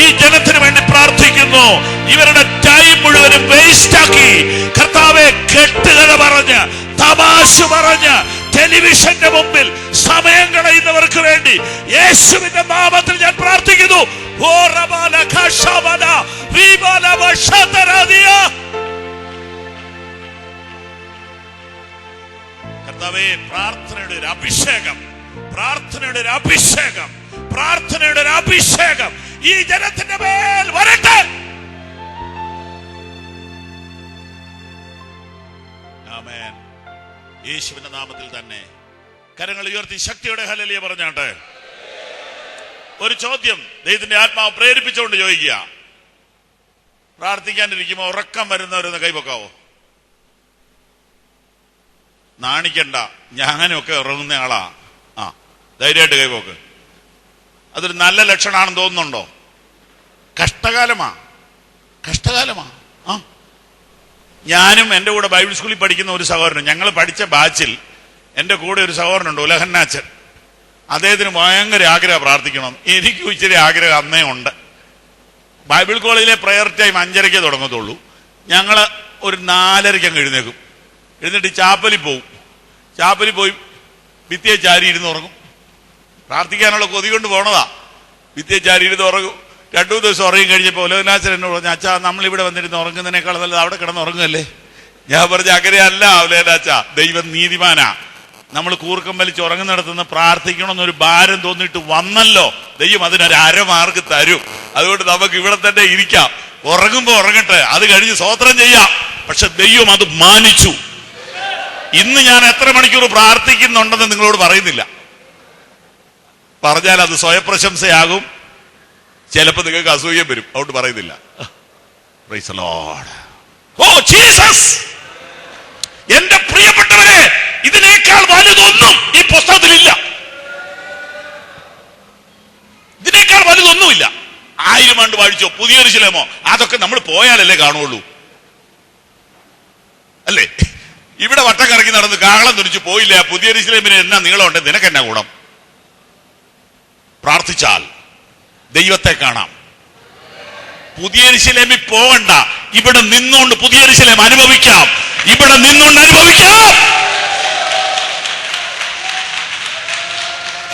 ഈ ജനത്തിന് വേണ്ടി പ്രാർത്ഥിക്കുന്നു. ഇവരുടെ ടൈം മുഴുവനും വേസ്റ്റാക്കി കർത്താവെ കെട്ടുകഥ പറഞ്ഞ് തമാശ പറഞ്ഞ് ടെലിവിഷന്റെ മുമ്പിൽ സമയം കളയുന്നവർക്ക് വേണ്ടി യേശുവിന്റെ നാമത്തിൽ ഞാൻ പ്രാർത്ഥിക്കുന്നു. കർത്താവേ, പ്രാർത്ഥനയുടെ ഒരു അഭിഷേകം, പ്രാർത്ഥനയുടെ ഒരു അഭിഷേകം, പ്രാർത്ഥനയുടെ ഒരു അഭിഷേകം ഈ ജനത്തിന്റെ മേൽ വരട്ടെ. ആമേൻ. യേശുവിന്റെ നാമത്തിൽ തന്നെ കരങ്ങൾ ഉയർത്തി ശക്തിയോടെ ഹല്ലേലൂയ പറഞ്ഞാട്ടെ. ഒരു ചോദ്യം ദൈവത്തിന്റെ ആത്മാവ് പ്രേരിപ്പിച്ചുകൊണ്ട് ചോദിക്കുക. പ്രാർത്ഥിക്കാണ്ടിരിക്കുമ്പോ ഉറക്കം വരുന്നവരൊന്ന് കൈപൊക്കാവോ? നാണിക്കണ്ട, ഞാനൊക്കെ ഉറങ്ങുന്ന ആളാ. ആ, ധൈര്യമായിട്ട് കൈപോക്ക്. അതൊരു നല്ല ലക്ഷണമാണെന്ന് തോന്നുന്നുണ്ടോ? കഷ്ടകാലമാ, കഷ്ടകാലമാ. ആ, ഞാനും എൻ്റെ കൂടെ ബൈബിൾ സ്കൂളിൽ പഠിക്കുന്ന ഒരു സഹോദരനും, ഞങ്ങൾ പഠിച്ച ബാച്ചിൽ എൻ്റെ കൂടെ ഒരു സഹോദരനുണ്ട്, ഉലഹന്നാച്ചൻ. അദ്ദേഹത്തിന് ഭയങ്കര ആഗ്രഹം പ്രാർത്ഥിക്കണം. എനിക്കും ഇച്ചിരി ആഗ്രഹം അന്നേ ഉണ്ട്. ബൈബിൾ കോളേജിലെ പ്രയർ ടൈം 5:30 തുടങ്ങത്തുള്ളൂ. ഞങ്ങൾ ഒരു 4:30 അങ്ങ് എഴുന്നേക്കും. എഴുന്നിട്ട് ചാപ്പലിൽ പോവും. ചാപ്പലിൽ പോയി ഭിത്തിയെ ചാരി ഇരുന്ന് ഉറങ്ങും. പ്രാർത്ഥിക്കാനുള്ള കൊതി കൊണ്ട് പോണതാ. ഭിത്തിയെ ചാരി ഇരുന്ന് ഉറങ്ങും. 2 ദിവസം ഉറങ്ങി കഴിഞ്ഞപ്പോൾ ഉലഹനാച്ചൻ എന്നോട് പറഞ്ഞു, അച്ഛാ നമ്മളിവിടെ വന്നിരുന്ന് ഉറങ്ങുന്നതിനേക്കാൾ നല്ലത് അവിടെ കിടന്ന് ഉറങ്ങുകയല്ലേ. ഞാൻ പറഞ്ഞ അങ്ങനെയല്ല ഉലഹനാച്ച, ദൈവം നീതിമാനാ. നമ്മൾ കൂർക്കം വലിച്ച് ഉറങ്ങുന്നിടത്തുനിന്ന് പ്രാർത്ഥിക്കണമെന്നൊരു ഭാരം തോന്നിയിട്ട് വന്നല്ലോ, ദൈവം അതിനൊരു അരമാർക്ക് തരും. അതുകൊണ്ട് നമുക്ക് ഇവിടെ തന്നെ ഇരിക്കാം. ഉറങ്ങുമ്പോ ഉറങ്ങട്ടെ, അത് കഴിഞ്ഞ് സ്തോത്രം ചെയ്യാം. പക്ഷെ ദൈവം അത് മാനിച്ചു. ഇന്ന് ഞാൻ എത്ര മണിക്കൂർ പ്രാർത്ഥിക്കുന്നുണ്ടെന്ന് നിങ്ങളോട് പറയുന്നില്ല. പറഞ്ഞാൽ അത് സ്വയപ്രശംസയാകും. ചിലപ്പോൾ നിങ്ങൾക്ക് അസൂയം വരും. അതുകൊണ്ട് പറയുന്നില്ല. Praise the lord. O Jesus, എന്റെ പ്രിയപ്പെട്ടവരെ, ഇതിനേക്കാൾ വലുതൊന്നും ഈ പുസ്തകത്തിലില്ല. ഇതിനേക്കാൾ വലുതൊന്നുമില്ല. 1000 ആണ്ട് വാഴിച്ചോ പുതിയ യെരൂശലേമോ അതൊക്കെ നമ്മൾ പോയാലല്ലേ കാണുള്ളൂ, അല്ലേ? ഇവിടെ വട്ടം കറങ്ങി നടന്ന് കാഹളം തുനിച്ച് പോയില്ല. പുതിയ യെരൂശലേമിന് എന്നാ നീളമുണ്ട്, നിനക്കെന്നാ കൂടം? പ്രാർത്ഥിച്ചാൽ ദൈവത്തെ കാണാം. പുതിയ യെരൂശലേമിൽ പോകണ്ട, ഇവിടെ നിന്നുകൊണ്ട് പുതിയ യെരൂശലേം അനുഭവിക്കാം. ഇവിടെ നിന്നുകൊണ്ട് അനുഭവിക്കാം.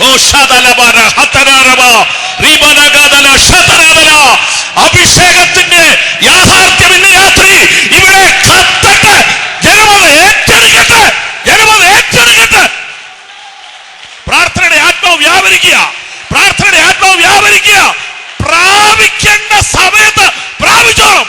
ഓ അഭിഷേകത്തിന്റെ യാഥാർത്ഥ്യം ഇന്ന് രാത്രി ഇവിടെ കത്തട്ടെ. ജനമത് ഏറ്റെടുക്കട്ടെ, ജനമത് ഏറ്റെടുക്കട്ടെ. പ്രാർത്ഥനയുടെ ആത്മാവ് വ്യാപരിക്കുക, പ്രാർത്ഥനയുടെ ആത്മാവ് വ്യാപരിക്കുക. പ്രാപിക്കേണ്ട സമയത്ത് പ്രാപിച്ചോളും.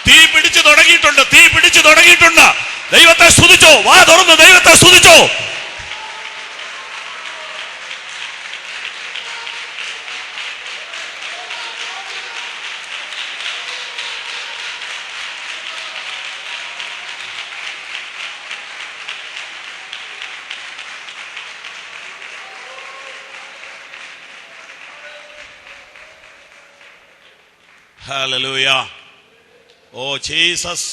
തീ പിടിച്ചു തുടങ്ങിയിട്ടുണ്ട്, തീ പിടിച്ചു തുടങ്ങിയിട്ടുണ്ട്. ദൈവത്തെ സ്തുതിച്ചോ, വാ തുറന്ന് ദൈവത്തെ സ്തുതിച്ചോ. ഹല്ലേലൂയ. Oh Jesus.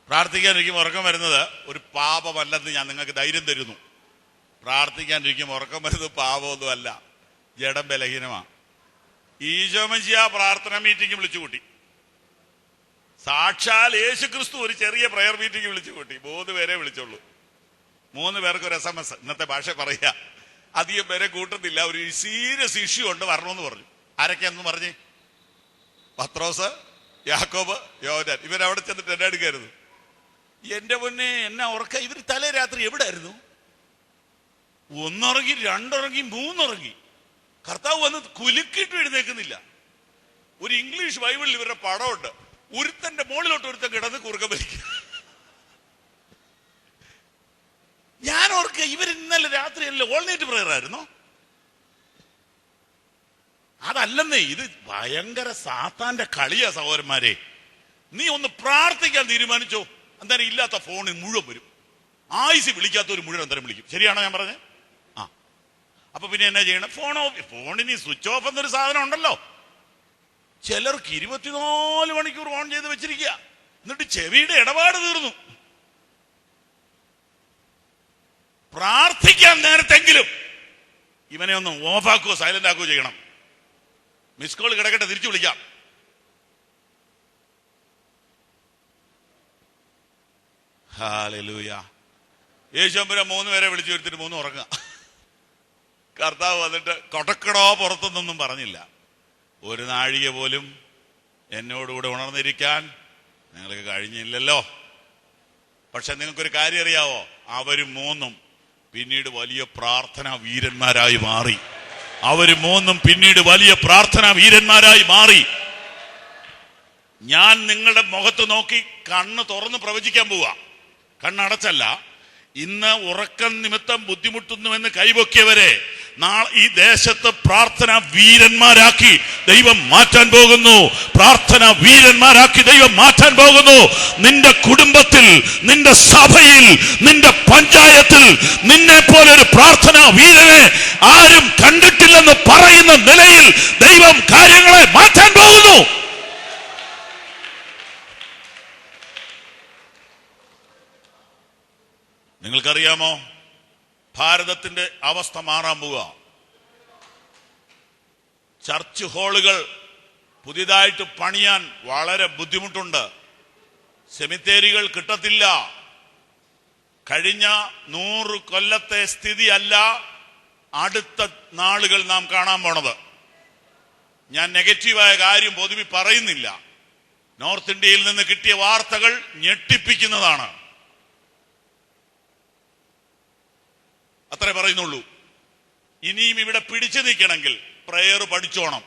പ്രാർത്ഥിക്കാനിരിക്കും ഉറക്കം വരുന്നത് ഒരു പാപമല്ലെന്ന് ഞാൻ നിങ്ങൾക്ക് ധൈര്യം തരുന്നു. പ്രാർത്ഥിക്കാനിരിക്കും ഉറക്കം വരുന്നത് പാപമൊന്നും അല്ല, ജഡം ബലഹീനമാണ്. ഈശോമശിഹാ പ്രാർത്ഥന മീറ്റിംഗ് വിളിച്ചു കൂട്ടി. സാക്ഷാൽ യേശു ക്രിസ്തു ഒരു ചെറിയ പ്രയർ മീറ്റിംഗ് വിളിച്ചു കൂട്ടി. 3 പേരെ വിളിച്ചുള്ളൂ. 3 പേർക്ക് ഒരു SMS. ഇന്നത്തെ ഭാഷ പറയുക, അധികം പേരെ കൂട്ടുന്നില്ല. ഒരു സീരിയസ് ഇഷ്യൂ ഉണ്ട്, വരണമെന്ന് പറഞ്ഞു. ആരൊക്കെയെന്ന് പറഞ്ഞ്? പത്രോസ്, യാക്കോബ്, യോഹന്നാൻ. ഇവരവിടെ ചെന്നിട്ട് എന്നെ എടുക്കരുത്. എന്റെ പൊന്നെ, എന്നാ ഉറക്ക. ഇവർ തലേ രാത്രി എവിടെ ആയിരുന്നു? 1 ഉറങ്ങി, 2 ഉറങ്ങി, 3 ഉറങ്ങി. കർത്താവ് വന്ന് കുലുക്കിയിട്ട് എഴുന്നേക്കുന്നില്ല. ഒരു ഇംഗ്ലീഷ് ബൈബിളിൽ ഇവരുടെ പടമുണ്ട്. ഒരുത്തന്റെ മുകളിലോട്ട് ഒരുത്തൻ കിടന്ന് കുറുക്കം വലിക്കുക. ഞാൻ ഓർക്കുക, ഇവർ ഇന്നലെ രാത്രിയല്ല ഓൾ നൈറ്റ് പ്രയർ ആയിരുന്നോ? അതല്ലെന്നേ, ഇത് ഭയങ്കര സാത്താന്റെ കളിയാ സഹോദരന്മാരെ. നീ ഒന്ന് പ്രാർത്ഥിക്കാൻ തീരുമാനിച്ചോ, എന്തായാലും ഇല്ലാത്ത ഫോണിൽ മുഴുവൻ വരും. ആയിസി വിളിക്കാത്തൊരു മുഴുവൻ അന്തരം വിളിക്കും. ശരിയാണോ ഞാൻ പറഞ്ഞത്? ആ, അപ്പൊ പിന്നെ എന്നാ ചെയ്യണം? ഫോണിന് സ്വിച്ച് ഓഫ് എന്നൊരു സാധനം ഉണ്ടല്ലോ. ചിലർക്ക് 24 മണിക്കൂർ ഓൺ ചെയ്ത് വെച്ചിരിക്കുക. എന്നിട്ട് ചെവിയുടെ ഇടപാട് തീർന്നു. പ്രാർത്ഥിക്കാൻ നേരത്തെങ്കിലും ഇവനെ ഒന്ന് ഓഫാക്കുകയോ സൈലന്റ് ആക്കുകയോ ചെയ്യണം. മിസ് കോൾ കിടക്കട്ടെ, തിരിച്ചു വിളിക്കാം. ഹല്ലേലൂയ. യേശുമ്പുര 3 പേരെ വിളിച്ചു വരുത്തിട്ട് 3 ഉറങ്ങുക. കർത്താവ് വന്നിട്ട് കൊടക്കടോ പുറത്തുനിന്നൊന്നും പറഞ്ഞില്ല. ഒരു നാഴിക പോലും എന്നോടുകൂടെ ഉണർന്നിരിക്കാൻ നിങ്ങൾക്ക് കഴിഞ്ഞില്ലല്ലോ. പക്ഷെ നിങ്ങൾക്കൊരു കാര്യം അറിയാവോ? അവര് 3 പിന്നീട് വലിയ പ്രാർത്ഥനാ വീരന്മാരായി മാറി. അവര് 3 പിന്നീട് വലിയ പ്രാർത്ഥനാ വീരന്മാരായി മാറി. ഞാൻ നിങ്ങളുടെ മുഖത്ത് നോക്കി കണ്ണ് തുറന്ന് പ്രവചിക്കാൻ പോവാ, കണ്ണടച്ചല്ല. ഇന്ന് ഉറക്കം നിമിത്തം ബുദ്ധിമുട്ടുന്നുവെന്ന് കൈവക്കിയവരെ നാളെ ഈ ദേശത്ത് പ്രാർത്ഥന വീരന്മാരാക്കി ദൈവം മാറ്റാൻ പോകുന്നു. പ്രാർത്ഥന വീരന്മാരാക്കി ദൈവം മാറ്റാൻ പോകുന്നു. നിന്റെ കുടുംബത്തിൽ, നിന്റെ സഭയിൽ, നിന്റെ പഞ്ചായത്തിൽ നിന്നെ പോലെ ഒരു പ്രാർത്ഥന വീരനെ ആരും കണ്ടിട്ടില്ലെന്ന് പറയുന്ന നിലയിൽ ദൈവം കാര്യങ്ങളെ മാറ്റാൻ പോകുന്നു. നിങ്ങൾക്കറിയാമോ, ഭാരതത്തിന്റെ അവസ്ഥ മാറാൻ പോവുക. ചർച്ച് ഹാളുകൾ പുതിയതായിട്ട് പണിയാൻ വളരെ ബുദ്ധിമുട്ടുണ്ട്. സെമിത്തേരികൾ കിട്ടത്തില്ല. കഴിഞ്ഞ 100 കൊല്ലത്തെ സ്ഥിതിയല്ല അടുത്ത നാളുകൾ നാം കാണാൻ പോണത്. ഞാൻ നെഗറ്റീവായ കാര്യം പൊതുവെ പറയുന്നില്ല. നോർത്ത് ഇന്ത്യയിൽ നിന്ന് കിട്ടിയ വാർത്തകൾ ഞെട്ടിപ്പിക്കുന്നതാണ്. അത്രേ പറയുന്നുള്ളൂ. ഇനിയും ഇവിടെ പിടിച്ചു നിൽക്കണമെങ്കിൽ പ്രയർ പഠിച്ചോണം,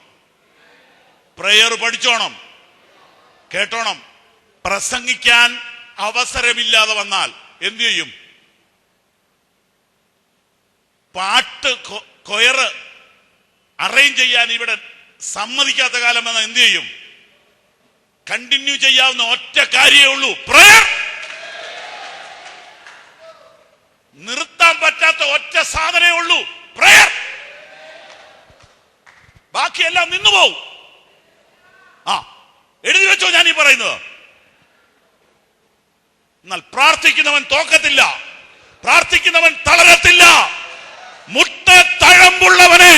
പ്രയർ പഠിച്ചോണം, കേട്ടോണം. പ്രസംഗിക്കാൻ അവസരമില്ലാതെ വന്നാൽ എന്തു ചെയ്യും? പാട്ട് കൊയറ് അറേഞ്ച് ചെയ്യാൻ ഇവിടെ സമ്മതിക്കാത്ത കാലം വന്നാൽ എന്തു ചെയ്യും? കണ്ടിന്യൂ ചെയ്യാവുന്ന ഒറ്റ കാര്യമേ ഉള്ളൂ, പ്രയർ. നിർത്താൻ പറ്റാത്ത ഒറ്റ സാധനമേ ഉള്ളൂ, പ്രയർ. ബാക്കിയെല്ലാം നിന്നുപോകും. എഴുതി വെച്ചോ ഞാൻ ഈ പറയുന്നത്. എന്നാൽ പ്രാർത്ഥിക്കുന്നവൻ തോക്കത്തില്ല, പ്രാർത്ഥിക്കുന്നവൻ തളരത്തില്ല. മുട്ട തഴമ്പുള്ളവനെ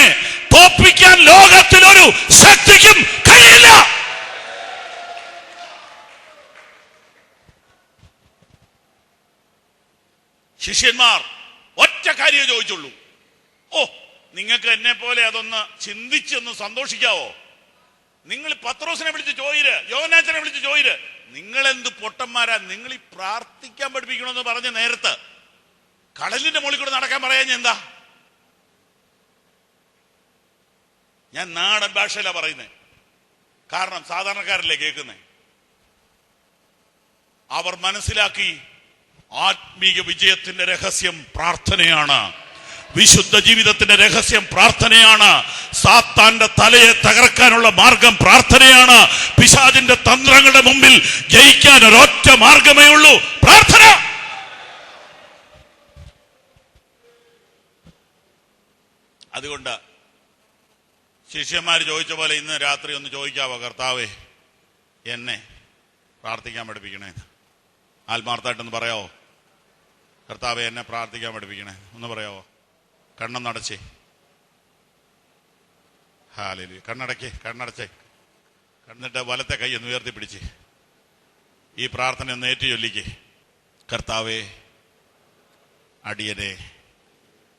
തോപ്പിക്കാൻ ലോകത്തിലൊരു ശക്തിക്കും കഴിയില്ല. ശിഷ്യന്മാർ ഒറ്റ കാര്യം ചോദിച്ചുള്ളൂ. ഓ, നിങ്ങൾക്ക് എന്നെ പോലെ അതൊന്ന് ചിന്തിച്ചൊന്ന് സന്തോഷിക്കാവോ? നിങ്ങൾ പത്രോസിനെ വിളിച്ച് ചോദിര്, യോഹന്നാനെ വിളിച്ച് ചോദിര്, നിങ്ങൾ എന്ത് പൊട്ടന്മാരാ, നിങ്ങൾ ഈ പ്രാർത്ഥിക്കാൻ പഠിപ്പിക്കണമെന്ന് പറഞ്ഞ നേരത്ത് കടലിന്റെ മുകളിൽ കൂടെ നടക്കാൻ പറയാൻ എന്താ? ഞാൻ നാടൻ ഭാഷയിലാ പറയുന്നേ, കാരണം സാധാരണക്കാരല്ലേ കേൾക്കുന്നേ. അവർ മനസ്സിലാക്കി ആത്മീയ വിജയത്തിന്റെ രഹസ്യം പ്രാർത്ഥനയാണ്. വിശുദ്ധ ജീവിതത്തിന്റെ രഹസ്യം പ്രാർത്ഥനയാണ്. സാത്താന്റെ തലയെ തകർക്കാനുള്ള മാർഗം പ്രാർത്ഥനയാണ്. പിശാചിന്റെ തന്ത്രങ്ങളുടെ മുമ്പിൽ ജയിക്കാൻ ഒരൊറ്റ മാർഗമേ ഉള്ളൂ, പ്രാർത്ഥന. അതുകൊണ്ട് ശിഷ്യന്മാർ ചോദിച്ച പോലെ ഇന്ന് രാത്രി ഒന്ന് ചോദിക്കാവോ, കർത്താവേ എന്നെ പ്രാർത്ഥിക്കാൻ പഠിപ്പിക്കണേ? ആത്മാർത്ഥമായിട്ടൊന്ന് പറയാവോ? കർത്താവേ എന്നെ പ്രാർത്ഥിക്കാൻ പഠിപ്പിക്കണേ ഒന്ന് പറയാവോ? കണ്ണൊന്നടച്ചേ. ഹല്ലേലൂയ. കണ്ണടച്ചേ. കണ്ണിട്ട് വലത്തെ കൈ ഒന്ന് ഉയർത്തിപ്പിടിച്ച് ഈ പ്രാർത്ഥന ഒന്ന് ഏറ്റു ചൊല്ലിക്കേ. കർത്താവേ, അടിയനെ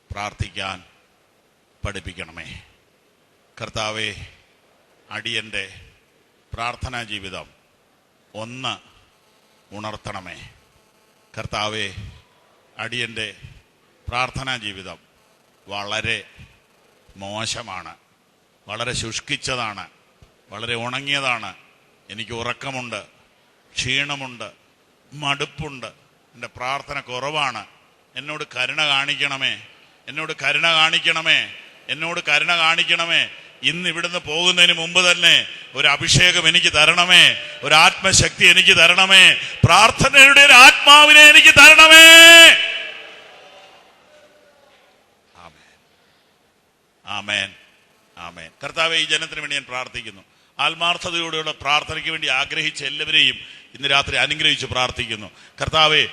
പ്രാർത്ഥിക്കാൻ പഠിപ്പിക്കണമേ. കർത്താവേ, അടിയന്റെ പ്രാർത്ഥനാ ജീവിതം ഒന്ന് ഉണർത്തണമേ. കർത്താവേ, അടിയന്റെ പ്രാർത്ഥനാ ജീവിതം വളരെ മോശമാണ്, വളരെ ശുഷ്കിച്ചതാണ്, വളരെ ഉണങ്ങിയതാണ്. എനിക്ക് ഉറക്കമുണ്ട്, ക്ഷീണമുണ്ട്, മടുപ്പുണ്ട്, എൻ്റെ പ്രാർത്ഥന കുറവാണ്. എന്നോട് കരുണ കാണിക്കണമേ, എന്നോട് കരുണ കാണിക്കണമേ, എന്നോട് കരുണ കാണിക്കണമേ. ഇന്ന് ഇവിടുന്ന് പോകുന്നതിന് മുമ്പ് തന്നെ ഒരു അഭിഷേകം എനിക്ക് തരണമേ, ഒരു ആത്മശക്തി എനിക്ക് തരണമേ, പ്രാർത്ഥനയുടെ ഒരു ആത്മാവിനെ എനിക്ക് തരണമേ. ആമേൻ, ആമേൻ. കർത്താവേ, ഈ ജനത്തിന് വേണ്ടി ഞാൻ പ്രാർത്ഥിക്കുന്നു. ആത്മാർത്ഥതയോടെയുള്ള പ്രാർത്ഥനയ്ക്ക് വേണ്ടി ആഗ്രഹിച്ച എല്ലാവരെയും ഇന്ന് രാത്രി അനുഗ്രഹിച്ച് പ്രാർത്ഥിക്കുന്നു. കർത്താവേ,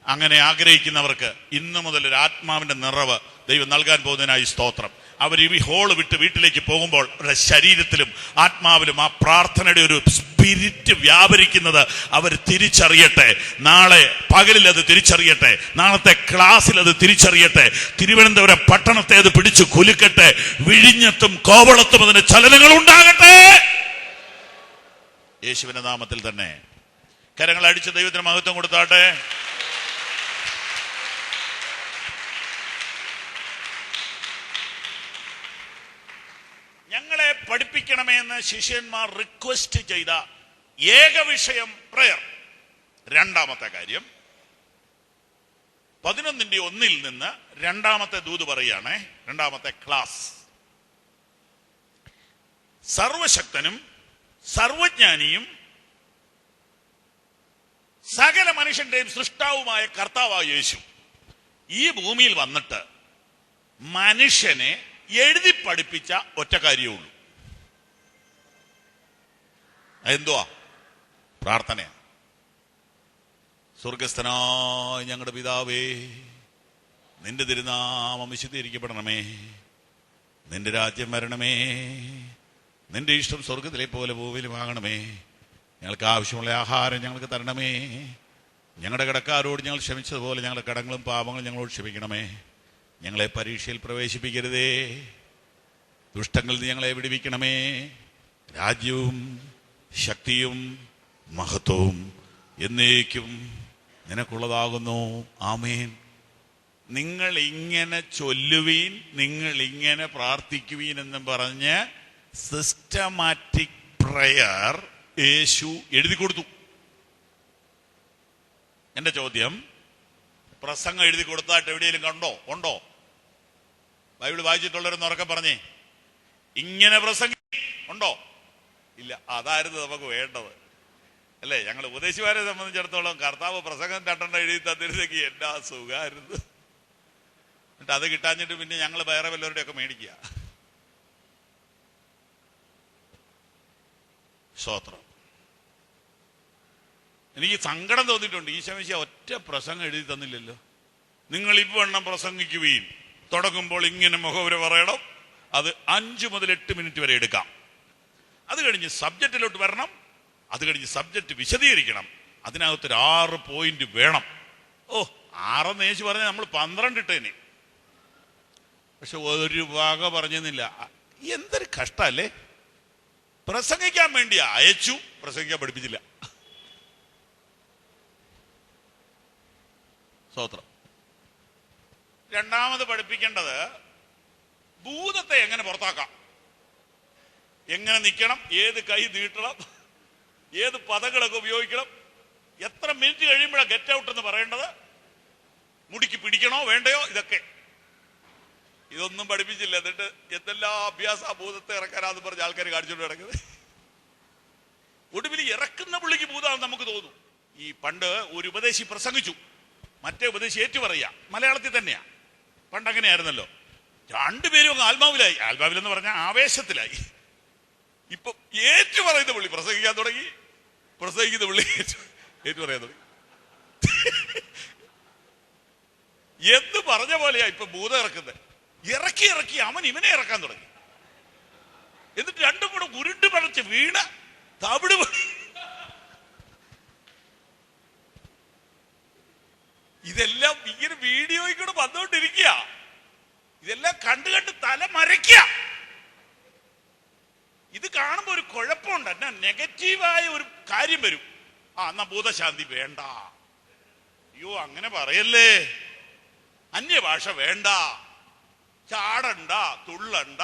അങ്ങനെ ആഗ്രഹിക്കുന്നവർക്ക് ഇന്നു മുതൽ ഒരു ആത്മാവിന്റെ നിറവ് ദൈവം നൽകാൻ പോകുന്നതിനായി സ്തോത്രം. അവർ ഈ ഹോള് വിട്ട് വീട്ടിലേക്ക് പോകുമ്പോൾ അവരുടെ ശരീരത്തിലും ആത്മാവിലും ആ പ്രാർത്ഥനയുടെ ഒരു സ്പിരിറ്റ് വ്യാപരിക്കുന്നത് അവർ തിരിച്ചറിയട്ടെ. നാളെ പകലിൽ അത് തിരിച്ചറിയട്ടെ, നാളത്തെ ക്ലാസ്സിൽ അത് തിരിച്ചറിയട്ടെ. തിരുവനന്തപുരം പട്ടണത്തെ അത് പിടിച്ചു കുലുക്കട്ടെ. വിഴിഞ്ഞത്തും കോവളത്തും അതിന്റെ ചലനങ്ങൾ ഉണ്ടാകട്ടെ. യേശുവിന്റെ നാമത്തിൽ തന്നെ കരങ്ങൾ അടിച്ച് ദൈവത്തിന് മഹത്വം കൊടുത്താട്ടെ. ഞങ്ങളെ പഠിപ്പിക്കണമേ എന്ന് ശിഷ്യന്മാർ റിക്വസ്റ്റ് ചെയ്ത ഏക വിഷയം പ്രയർ. രണ്ടാമത്തെ കാര്യം 11:1 നിന്ന് രണ്ടാമത്തെ ദൂത് പറയുകയാണ്, രണ്ടാമത്തെ ക്ലാസ്. സർവശക്തനും സർവജ്ഞാനിയും സകല മനുഷ്യന്റെയും സൃഷ്ടാവുമായ കർത്താവായ യേശു ഈ ഭൂമിയിൽ വന്നിട്ട് മനുഷ്യനെ എഴുതി പഠിപ്പിച്ച ഒറ്റ കാര്യമേ ഉള്ളൂ. എന്തുവാ? പ്രാർത്ഥനയാണ്. സ്വർഗസ്ഥനായ ഞങ്ങളുടെ പിതാവേ, നിന്റെ തിരുനാമം വിശുദ്ധീകരിക്കപ്പെടണമേ, നിന്റെ രാജ്യം വരണമേ, നിന്റെ ഇഷ്ടം സ്വർഗത്തിലെ പോലെ ഭൂമിയിലും ആകണമേ. ഞങ്ങൾക്ക് ആവശ്യമുള്ള ആഹാരം ഞങ്ങൾക്ക് തരണമേ. ഞങ്ങളുടെ കടക്കാരോട് ഞങ്ങൾ ക്ഷമിച്ചതുപോലെ ഞങ്ങളുടെ കടങ്ങളും പാപങ്ങളും ഞങ്ങളോട് ക്ഷമിക്കണമേ. ഞങ്ങളെ പരീക്ഷയിൽ പ്രവേശിപ്പിക്കരുതേ, ദുഷ്ടങ്ങളിൽ നിന്ന് ഞങ്ങളെ വിടുവിക്കണമേ. രാജ്യവും ശക്തിയും മഹത്വവും എന്നേക്കും നിനക്കുള്ളതാകുന്നു. ആമേൻ. നിങ്ങൾ ഇങ്ങനെ ചൊല്ലുവീൻ, നിങ്ങൾ ഇങ്ങനെ പ്രാർത്ഥിക്കുവീൻ എന്നും പറഞ്ഞ് സിസ്റ്റമാറ്റിക് പ്രയർ യേശു എഴുതി കൊടുത്തു. എന്റെ ചോദ്യം, പ്രസംഗം എഴുതി കൊടുത്തായിട്ട് എവിടെയെങ്കിലും കണ്ടോ? ഉണ്ടോ? ബൈബിൾ വായിച്ചിട്ടുള്ളവരെന്ന് ഉറക്കെ പറഞ്ഞേ, ഇങ്ങനെ പ്രസംഗം ഉണ്ടോ? ഇല്ല. അതായിരുന്നു നമുക്ക് വേണ്ടത്, അല്ലേ? ഞങ്ങൾ ഉപദേശിമാരെ സംബന്ധിച്ചിടത്തോളം കർത്താവ് പ്രസംഗം തട്ടണ്ട എഴുതി തന്നിരുന്നെങ്കിൽ എന്നാ സുഖമായിരുന്നു. എന്നിട്ട് അത് കിട്ടാഞ്ഞിട്ട് പിന്നെ ഞങ്ങൾ വേറെ വല്ലവരുടെയൊക്കെ മേടിക്കുക. സ്തോത്രം. എനിക്ക് സങ്കടം തോന്നിയിട്ടുണ്ട്. ഈശോമിശിഹ ഒറ്റ പ്രസംഗം എഴുതി തന്നില്ലല്ലോ. നിങ്ങൾ ഇവണ്ണം പ്രസംഗിക്കുകയും തുടങ്ങുമ്പോൾ ഇങ്ങനെ മുഖവുര പറയണം. അത് 5 മുതൽ 8 മിനിറ്റ് വരെ എടുക്കാം. അത് കഴിഞ്ഞ് സബ്ജക്റ്റിലോട്ട് വരണം. അത് കഴിഞ്ഞ് സബ്ജക്റ്റ് വിശദീകരിക്കണം. അതിനകത്തൊരു 6 പോയിന്റ് വേണം. 6 യേശു പറഞ്ഞാൽ നമ്മൾ 12 ഇട്ടേനെ. പക്ഷെ ഒരു വക പറഞ്ഞെന്നില്ല. എന്തൊരു കഷ്ടല്ലേ. പ്രസംഗിക്കാൻ വേണ്ടി അയച്ചു, പ്രസംഗിക്കാൻ പഠിപ്പിച്ചില്ല. സ്തോത്രം. രണ്ടാമത് പഠിപ്പിക്കേണ്ടത് ഭൂതത്തെ എങ്ങനെ പുറത്താക്കാം, എങ്ങനെ നിൽക്കണം, ഏത് കൈ നീട്ടണം, ഏത് പദങ്ങളൊക്കെ ഉപയോഗിക്കണം, എത്ര മിനിറ്റ് കഴിയുമ്പോഴാണ് ഗെറ്റ് ഔട്ട് എന്ന് പറയേണ്ടത്, മുടിക്ക് പിടിക്കണോ വേണ്ടയോ, ഇതൊന്നും പഠിപ്പിച്ചില്ല. എന്നിട്ട് എന്തെല്ലാം അഭ്യാസ ഭൂതത്തെ ഇറക്കാനാന്ന് പറഞ്ഞ ആൾക്കാർ കാണിച്ചോണ്ട് കിടക്കുന്നത്. ഒടുവിൽ ഇറക്കുന്ന പുള്ളിക്ക് ഭൂതാണെന്ന് നമുക്ക് തോന്നും. ഈ പണ്ട് ഒരു ഉപദേശി പ്രസംഗിച്ചു, മറ്റേ ഉപദേശി ഏറ്റു പറയുക. മലയാളത്തിൽ തന്നെയാ. പണ്ട് അങ്ങനെയായിരുന്നല്ലോ. രണ്ടുപേരും അങ്ങ് ആത്മാവിലായി. ആത്മാവിലെന്ന് പറഞ്ഞാൽ ആവേശത്തിലായി. ഇപ്പൊ ഏറ്റു പറയുന്ന പുള്ളി പ്രസംഗിക്കാൻ തുടങ്ങി. പ്രസംഗിക്കുന്ന പുള്ളി ഏറ്റു പറയാൻ തുടങ്ങി. എന്ന് പറഞ്ഞ പോലെയാ ഇപ്പൊ ഭൂതം ഇറക്കുന്നത്. ഇറക്കി അവൻ ഇവനെ ഇറക്കാൻ തുടങ്ങി. എന്നിട്ട് രണ്ടും കൂടെ ഉരുണ്ട് പഴച്ച് വീണ് തവിട്. ഇതെല്ലാം ഇങ്ങനെ വീഡിയോയിൽ കൂടെ വന്നുകൊണ്ടിരിക്കുക. ഇതെല്ലാം കണ്ട് തല മരയ്ക്കുക. ഇത് കാണുമ്പോ ഒരു കുഴപ്പമുണ്ട്. എന്നാ നെഗറ്റീവായ ഒരു കാര്യം വരും. എന്നാ ഭൂതശാന്തി വേണ്ട, അയ്യോ അങ്ങനെ പറയല്ലേ, അന്യഭാഷ വേണ്ട, ചാടണ്ട, തുള്ളണ്ട.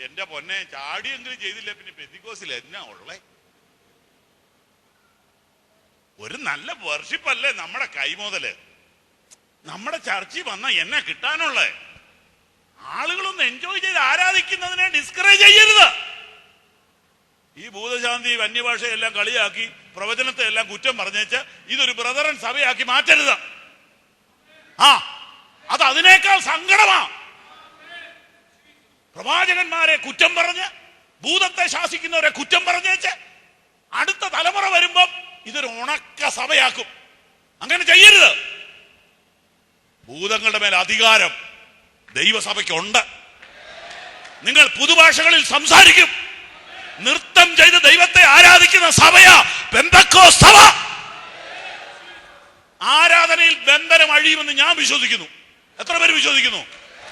എന്റെ പൊന്നെ, ചാടിയെങ്കിലും ചെയ്തില്ല പിന്നെ പെന്തിക്കോസിൽ എന്നാ ഉള്ളേ? ഒരു നല്ല വർഷിപ്പല്ലേ നമ്മുടെ കൈമുതല്. നമ്മുടെ ചർച്ചിൽ വന്ന എന്നെ കിട്ടാനുള്ളേ. ആളുകളൊന്ന് എൻജോയ് ചെയ്ത് ആരാധിക്കുന്നതിനെ ഡിസ്കറേജ് ചെയ്യരുത്. ഈ ഭൂതശാന്തി അന്യഭാഷയെല്ലാം കളിയാക്കി പ്രവചനത്തെ എല്ലാം കുറ്റം പറഞ്ഞേച്ച് ഇതൊരു ബ്രദറൻ സഭയാക്കി മാറ്റരുത്. അത് അതിനേക്കാൾ സങ്കടമാ. പ്രവാചകന്മാരെ കുറ്റം പറഞ്ഞ്, ഭൂതത്തെ ശാസിക്കുന്നവരെ കുറ്റം പറഞ്ഞേച്ച് അടുത്ത തലമുറ വരുമ്പം ഇതൊരു ഉണക്ക സഭയാക്കും. അങ്ങനെ ചെയ്യരുത്. ഭൂതങ്ങളുടെ മേൽ അധികാരം ദൈവസഭയ്ക്കുണ്ട്. നിങ്ങൾ പുതുഭാഷകളിൽ സംസാരിക്കും. നൃത്തം ചെയ്ത് ദൈവത്തെ ആരാധിക്കുന്ന സഭയാ പെന്തക്കോസ്ത് സഭ. ആരാധനയിൽ ബന്ധനം അഴിയുമെന്ന് ഞാൻ വിശ്വസിക്കുന്നു. എത്ര പേര് വിശ്വസിക്കുന്നു?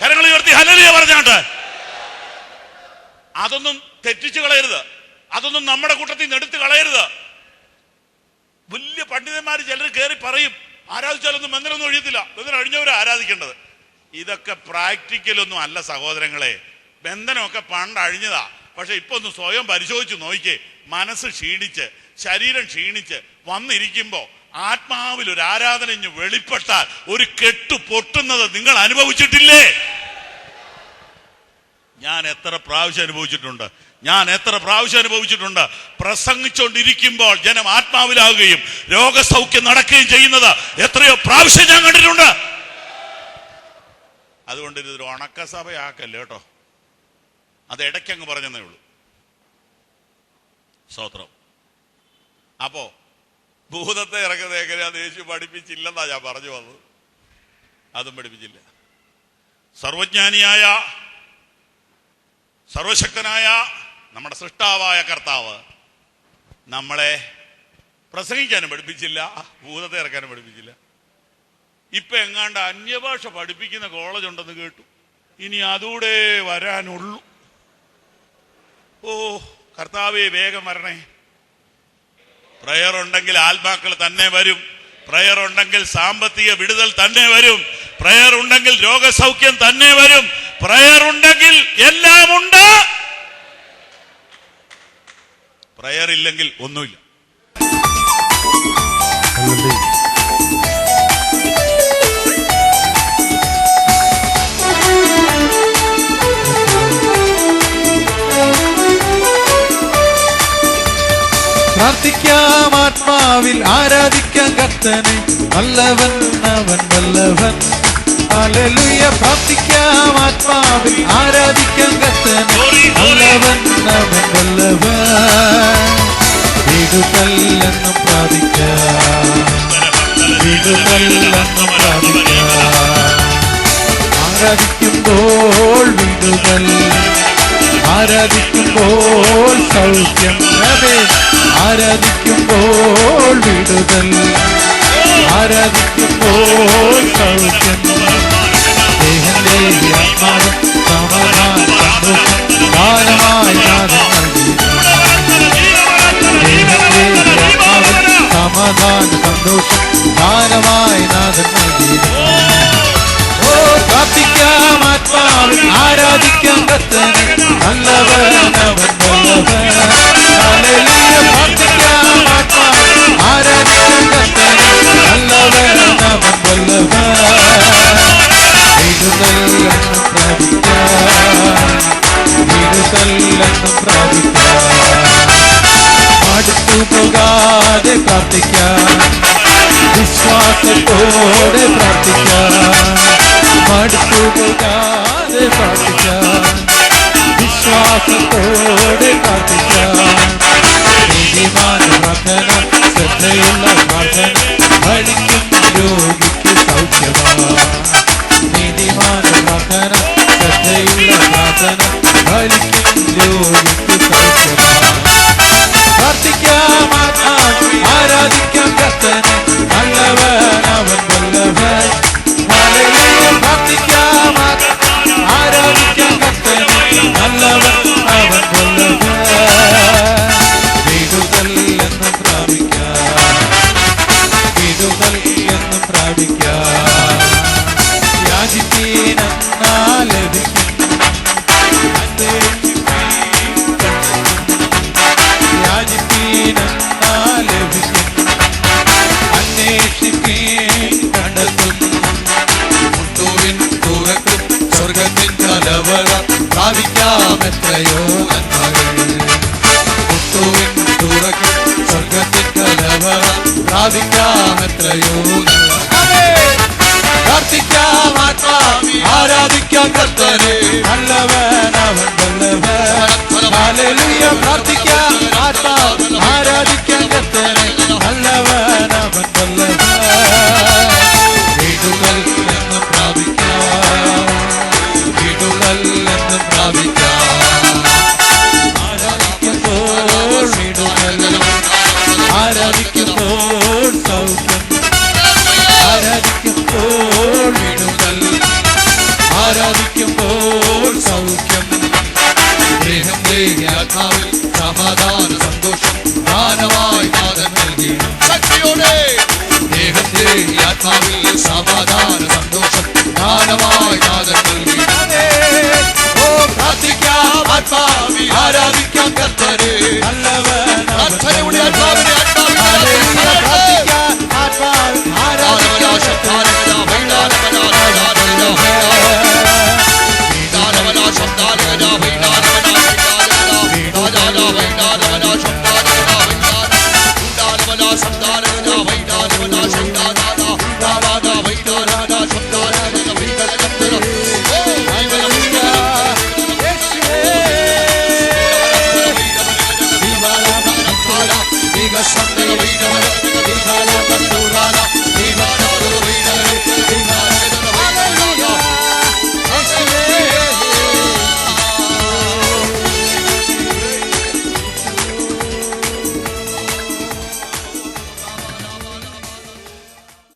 കരങ്ങൾ ഉയർത്തി ഹല്ലേലൂയ പറഞ്ഞാട്ട്. അതൊന്നും തെറ്റിച്ചു കളയരുത്. അതൊന്നും നമ്മുടെ കൂട്ടത്തിൽ നിന്ന് എടുത്തു കളയരുത്. വലിയ പണ്ഡിതന്മാർ ചിലർ കയറി പറയും, ആരാധിച്ചാലൊന്നും ബന്ധനൊന്നും ഒഴിയത്തില്ല, ബന്ധനം അഴിഞ്ഞവരെ ആരാധിക്കേണ്ടത്. ഇതൊക്കെ പ്രാക്ടിക്കലൊന്നും അല്ല സഹോദരങ്ങളെ. ബന്ധനമൊക്കെ പണ്ട് അഴിഞ്ഞതാ. പക്ഷെ ഇപ്പൊ ഒന്ന് സ്വയം പരിശോധിച്ച് നോക്കിക്കേ. മനസ്സ് ക്ഷീണിച്ച്, ശരീരം ക്ഷീണിച്ച് വന്നിരിക്കുമ്പോ ആത്മാവിൽ ഒരു ആരാധന വെളിപ്പെട്ടാൽ ഒരു കെട്ടു പൊട്ടുന്നത് നിങ്ങൾ അനുഭവിച്ചിട്ടില്ലേ? ഞാൻ എത്ര പ്രാവശ്യം അനുഭവിച്ചിട്ടുണ്ട്. പ്രസംഗിച്ചുകൊണ്ടിരിക്കുമ്പോൾ ജനം ആത്മാവിലാവുകയും രോഗസൗഖ്യം നടക്കുകയും ചെയ്യുന്നത് എത്രയോ പ്രാവശ്യം ഞാൻ കണ്ടിട്ടുണ്ട്. അതുകൊണ്ട് ഇതൊരു ഉണക്കസഭയാക്കല്ലേ കേട്ടോ. അത് ഇടയ്ക്കങ്ങ് പറഞ്ഞതേ ഉള്ളൂ. സ്തോത്രം. അപ്പോ ഭൂതത്തെ ഇറക്കുന്നത് എങ്ങനെയാന്ന് യേശു പഠിപ്പിച്ചില്ലെന്നാ ഞാൻ പറഞ്ഞു വന്നത്. അതും പഠിപ്പിച്ചില്ല. സർവജ്ഞാനിയായ സർവശക്തനായ നമ്മുടെ സൃഷ്ടാവായ കർത്താവ് നമ്മളെ പ്രസംഗിക്കാനും പഠിപ്പിച്ചില്ല, ഭൂതത്തെ ഇറക്കാനും പഠിപ്പിച്ചില്ല. ഇപ്പൊ എങ്ങാണ്ട് അന്യഭാഷ പഠിപ്പിക്കുന്ന കോളേജ് ഉണ്ടെന്ന് കേട്ടു. ഇനി അതുകൂടെ വരാനുള്ളൂ. കർത്താവേ വേഗം വരണേ. പ്രയർ ഉണ്ടെങ്കിൽ ആത്മാക്കൾ തന്നെ വരും. പ്രയർ ഉണ്ടെങ്കിൽ സാമ്പത്തിക വിടുതൽ തന്നെ വരും. പ്രയർ ഉണ്ടെങ്കിൽ രോഗസൗഖ്യം തന്നെ വരും. പ്രയർ ഉണ്ടെങ്കിൽ എല്ലാം ഉണ്ട്. പ്രയർ ഇല്ലെങ്കിൽ ഒന്നുമില്ല. പ്രാർത്ഥിക്കാം ആത്മാവിൽ, ആരാധിക്കാം കർത്തനെ. നല്ലവൻ അവൻ വല്ലവൻ. ഹല്ലേലൂയ. പ്രാർത്ഥിക്കാം ആത്മാവിൽ, ആരാധിക്കാം കർത്തനെ. നല്ലവൻ അവൻ വല്ലവൻ. വിടുതൽ എന്നും പ്രാർത്ഥിക്കാം. വിടുതൽ, ആരാധിക്കുമ്പോൾ സൗഖ്യം. ആരാധിക്കുമ്പോൾ വിടുതൽ, ആരാധിക്കുമ്പോൾ സൗഖ്യം. ദേഹന്റെ ആത്മാവ് സമാധാനം സന്തോഷം ദാനമായി നാഥൻ നൽകി. ദേഹന്റെ ആത്മാവ് സമാധാനം സന്തോഷം ദാനമായി നാഥൻ നൽകി. ഓ പ്രാർത്ഥിക്കാം ആത്മാവിൽ, ആരാധിക്കാം കർത്തനെ, നല്ലവൻ അവൻ വല്ലഭൻ. ഹല്ലേലൂയ. പ്രാർത്ഥിക്കാം ആത്മാവിൽ, ആരാധിക്കാം കർത്തനെ, നല്ലവൻ അവൻ വല്ലഭൻ. വിടുതൽ എന്നും പ്രാപിക്കാം, വിടുതൽ എന്നും പ്രാപിക്കാം. അടുത്തു പോകാതെ പ്രാർത്ഥിക്കാം, വിശ്വാസത്തോടെ പ്രാർത്ഥിക്കാം. അടുത്തു പോകാതെ പ്രാർത്ഥിക്കാം, വിശ്വാസത്തോടെ പ്രാർത്ഥിക്കാം. നീതിമാൻ പ്രാർത്ഥന, ശ്രദ്ധയുള്ള പ്രാർത്ഥന, ഫലിക്കും രോഗിക്ക് സൗഖ്യമാണ്. നീതിമാൻ പ്രാർത്ഥന, ശ്രദ്ധയുള്ള പ്രാർത്ഥന, ഫലിക്കും രോഗിക്ക് സൗഖ്യമാണ്. പ്രാർത്ഥിക്കാം ആത്മാവിൽ, ആരാധിക്കാം കർത്തനെ, നല്ലവൻ അവൻ വല്ലഭൻ. ഹല്ലേലൂയ. പ്രാർത്ഥിക്കാം ആത്മാവിൽ, ആരാധിക്കാം കർത്തനെ, നല്ലവൻ അവൻ വല്ലഭൻ. വിടുതൽ എന്നും പ്രാപിക്കാം, വിടുതൽ എന്നും പ്രാപിക്കാം. യാചിപ്പീനെന്നാൽ ലഭിക്കും, യാചിപ്പീനെന്നാൽ ലഭിക്കും, അന്വേഷിപ്പീൻ കണ്ടെത്തും. മുട്ടുവിൻ തുറക്കും സ്വർഗത്തിൻ കലവറ, പ്രാപിക്കാം എത്രയോ നന്മകൾ. മുട്ടുവിൻ തുറക്കും സ്വർഗത്തിൻ കലവറ, പ്രാപിക്കാം എത്രയോ നന്മകൾ. പ്രാർത്ഥിക്കാം ആത്മാവിൽ, ആരാധിക്കാം കർത്തനെ, നല്ലവൻ അവൻ വല്ലഭൻ. ഹല്ലേലൂയ. പ്രാർത്ഥിക്കാം ആത്മാവിൽ, ആരാധിക്കാം കർത്തനെ, നല്ലവൻ അവൻ വല്ലഭൻ. വിടുതൽ എന്നും പ്രാപിക്കാം, വിടുതൽ എന്നും പ്രാപിക്കാം. ആരാധിക്കുമ്പോൾ വിടുതൽ, ആരാധിക്കുമ്പോൾ സൗഖ്യം. ആരാധിക്കുമ്പോൾ വിടുതൽ, ആരാധിക്കുമ്പോൾ സൗഖ്യം. ദേഹം ദേഹി ആത്മാവിൽ സമാധാന സന്തോഷം ദാനമായി നാഥൻ നൽകി. ശക്തിയോടെ ദേഹം ദേഹി ആത്മാവിൽ സമാധാന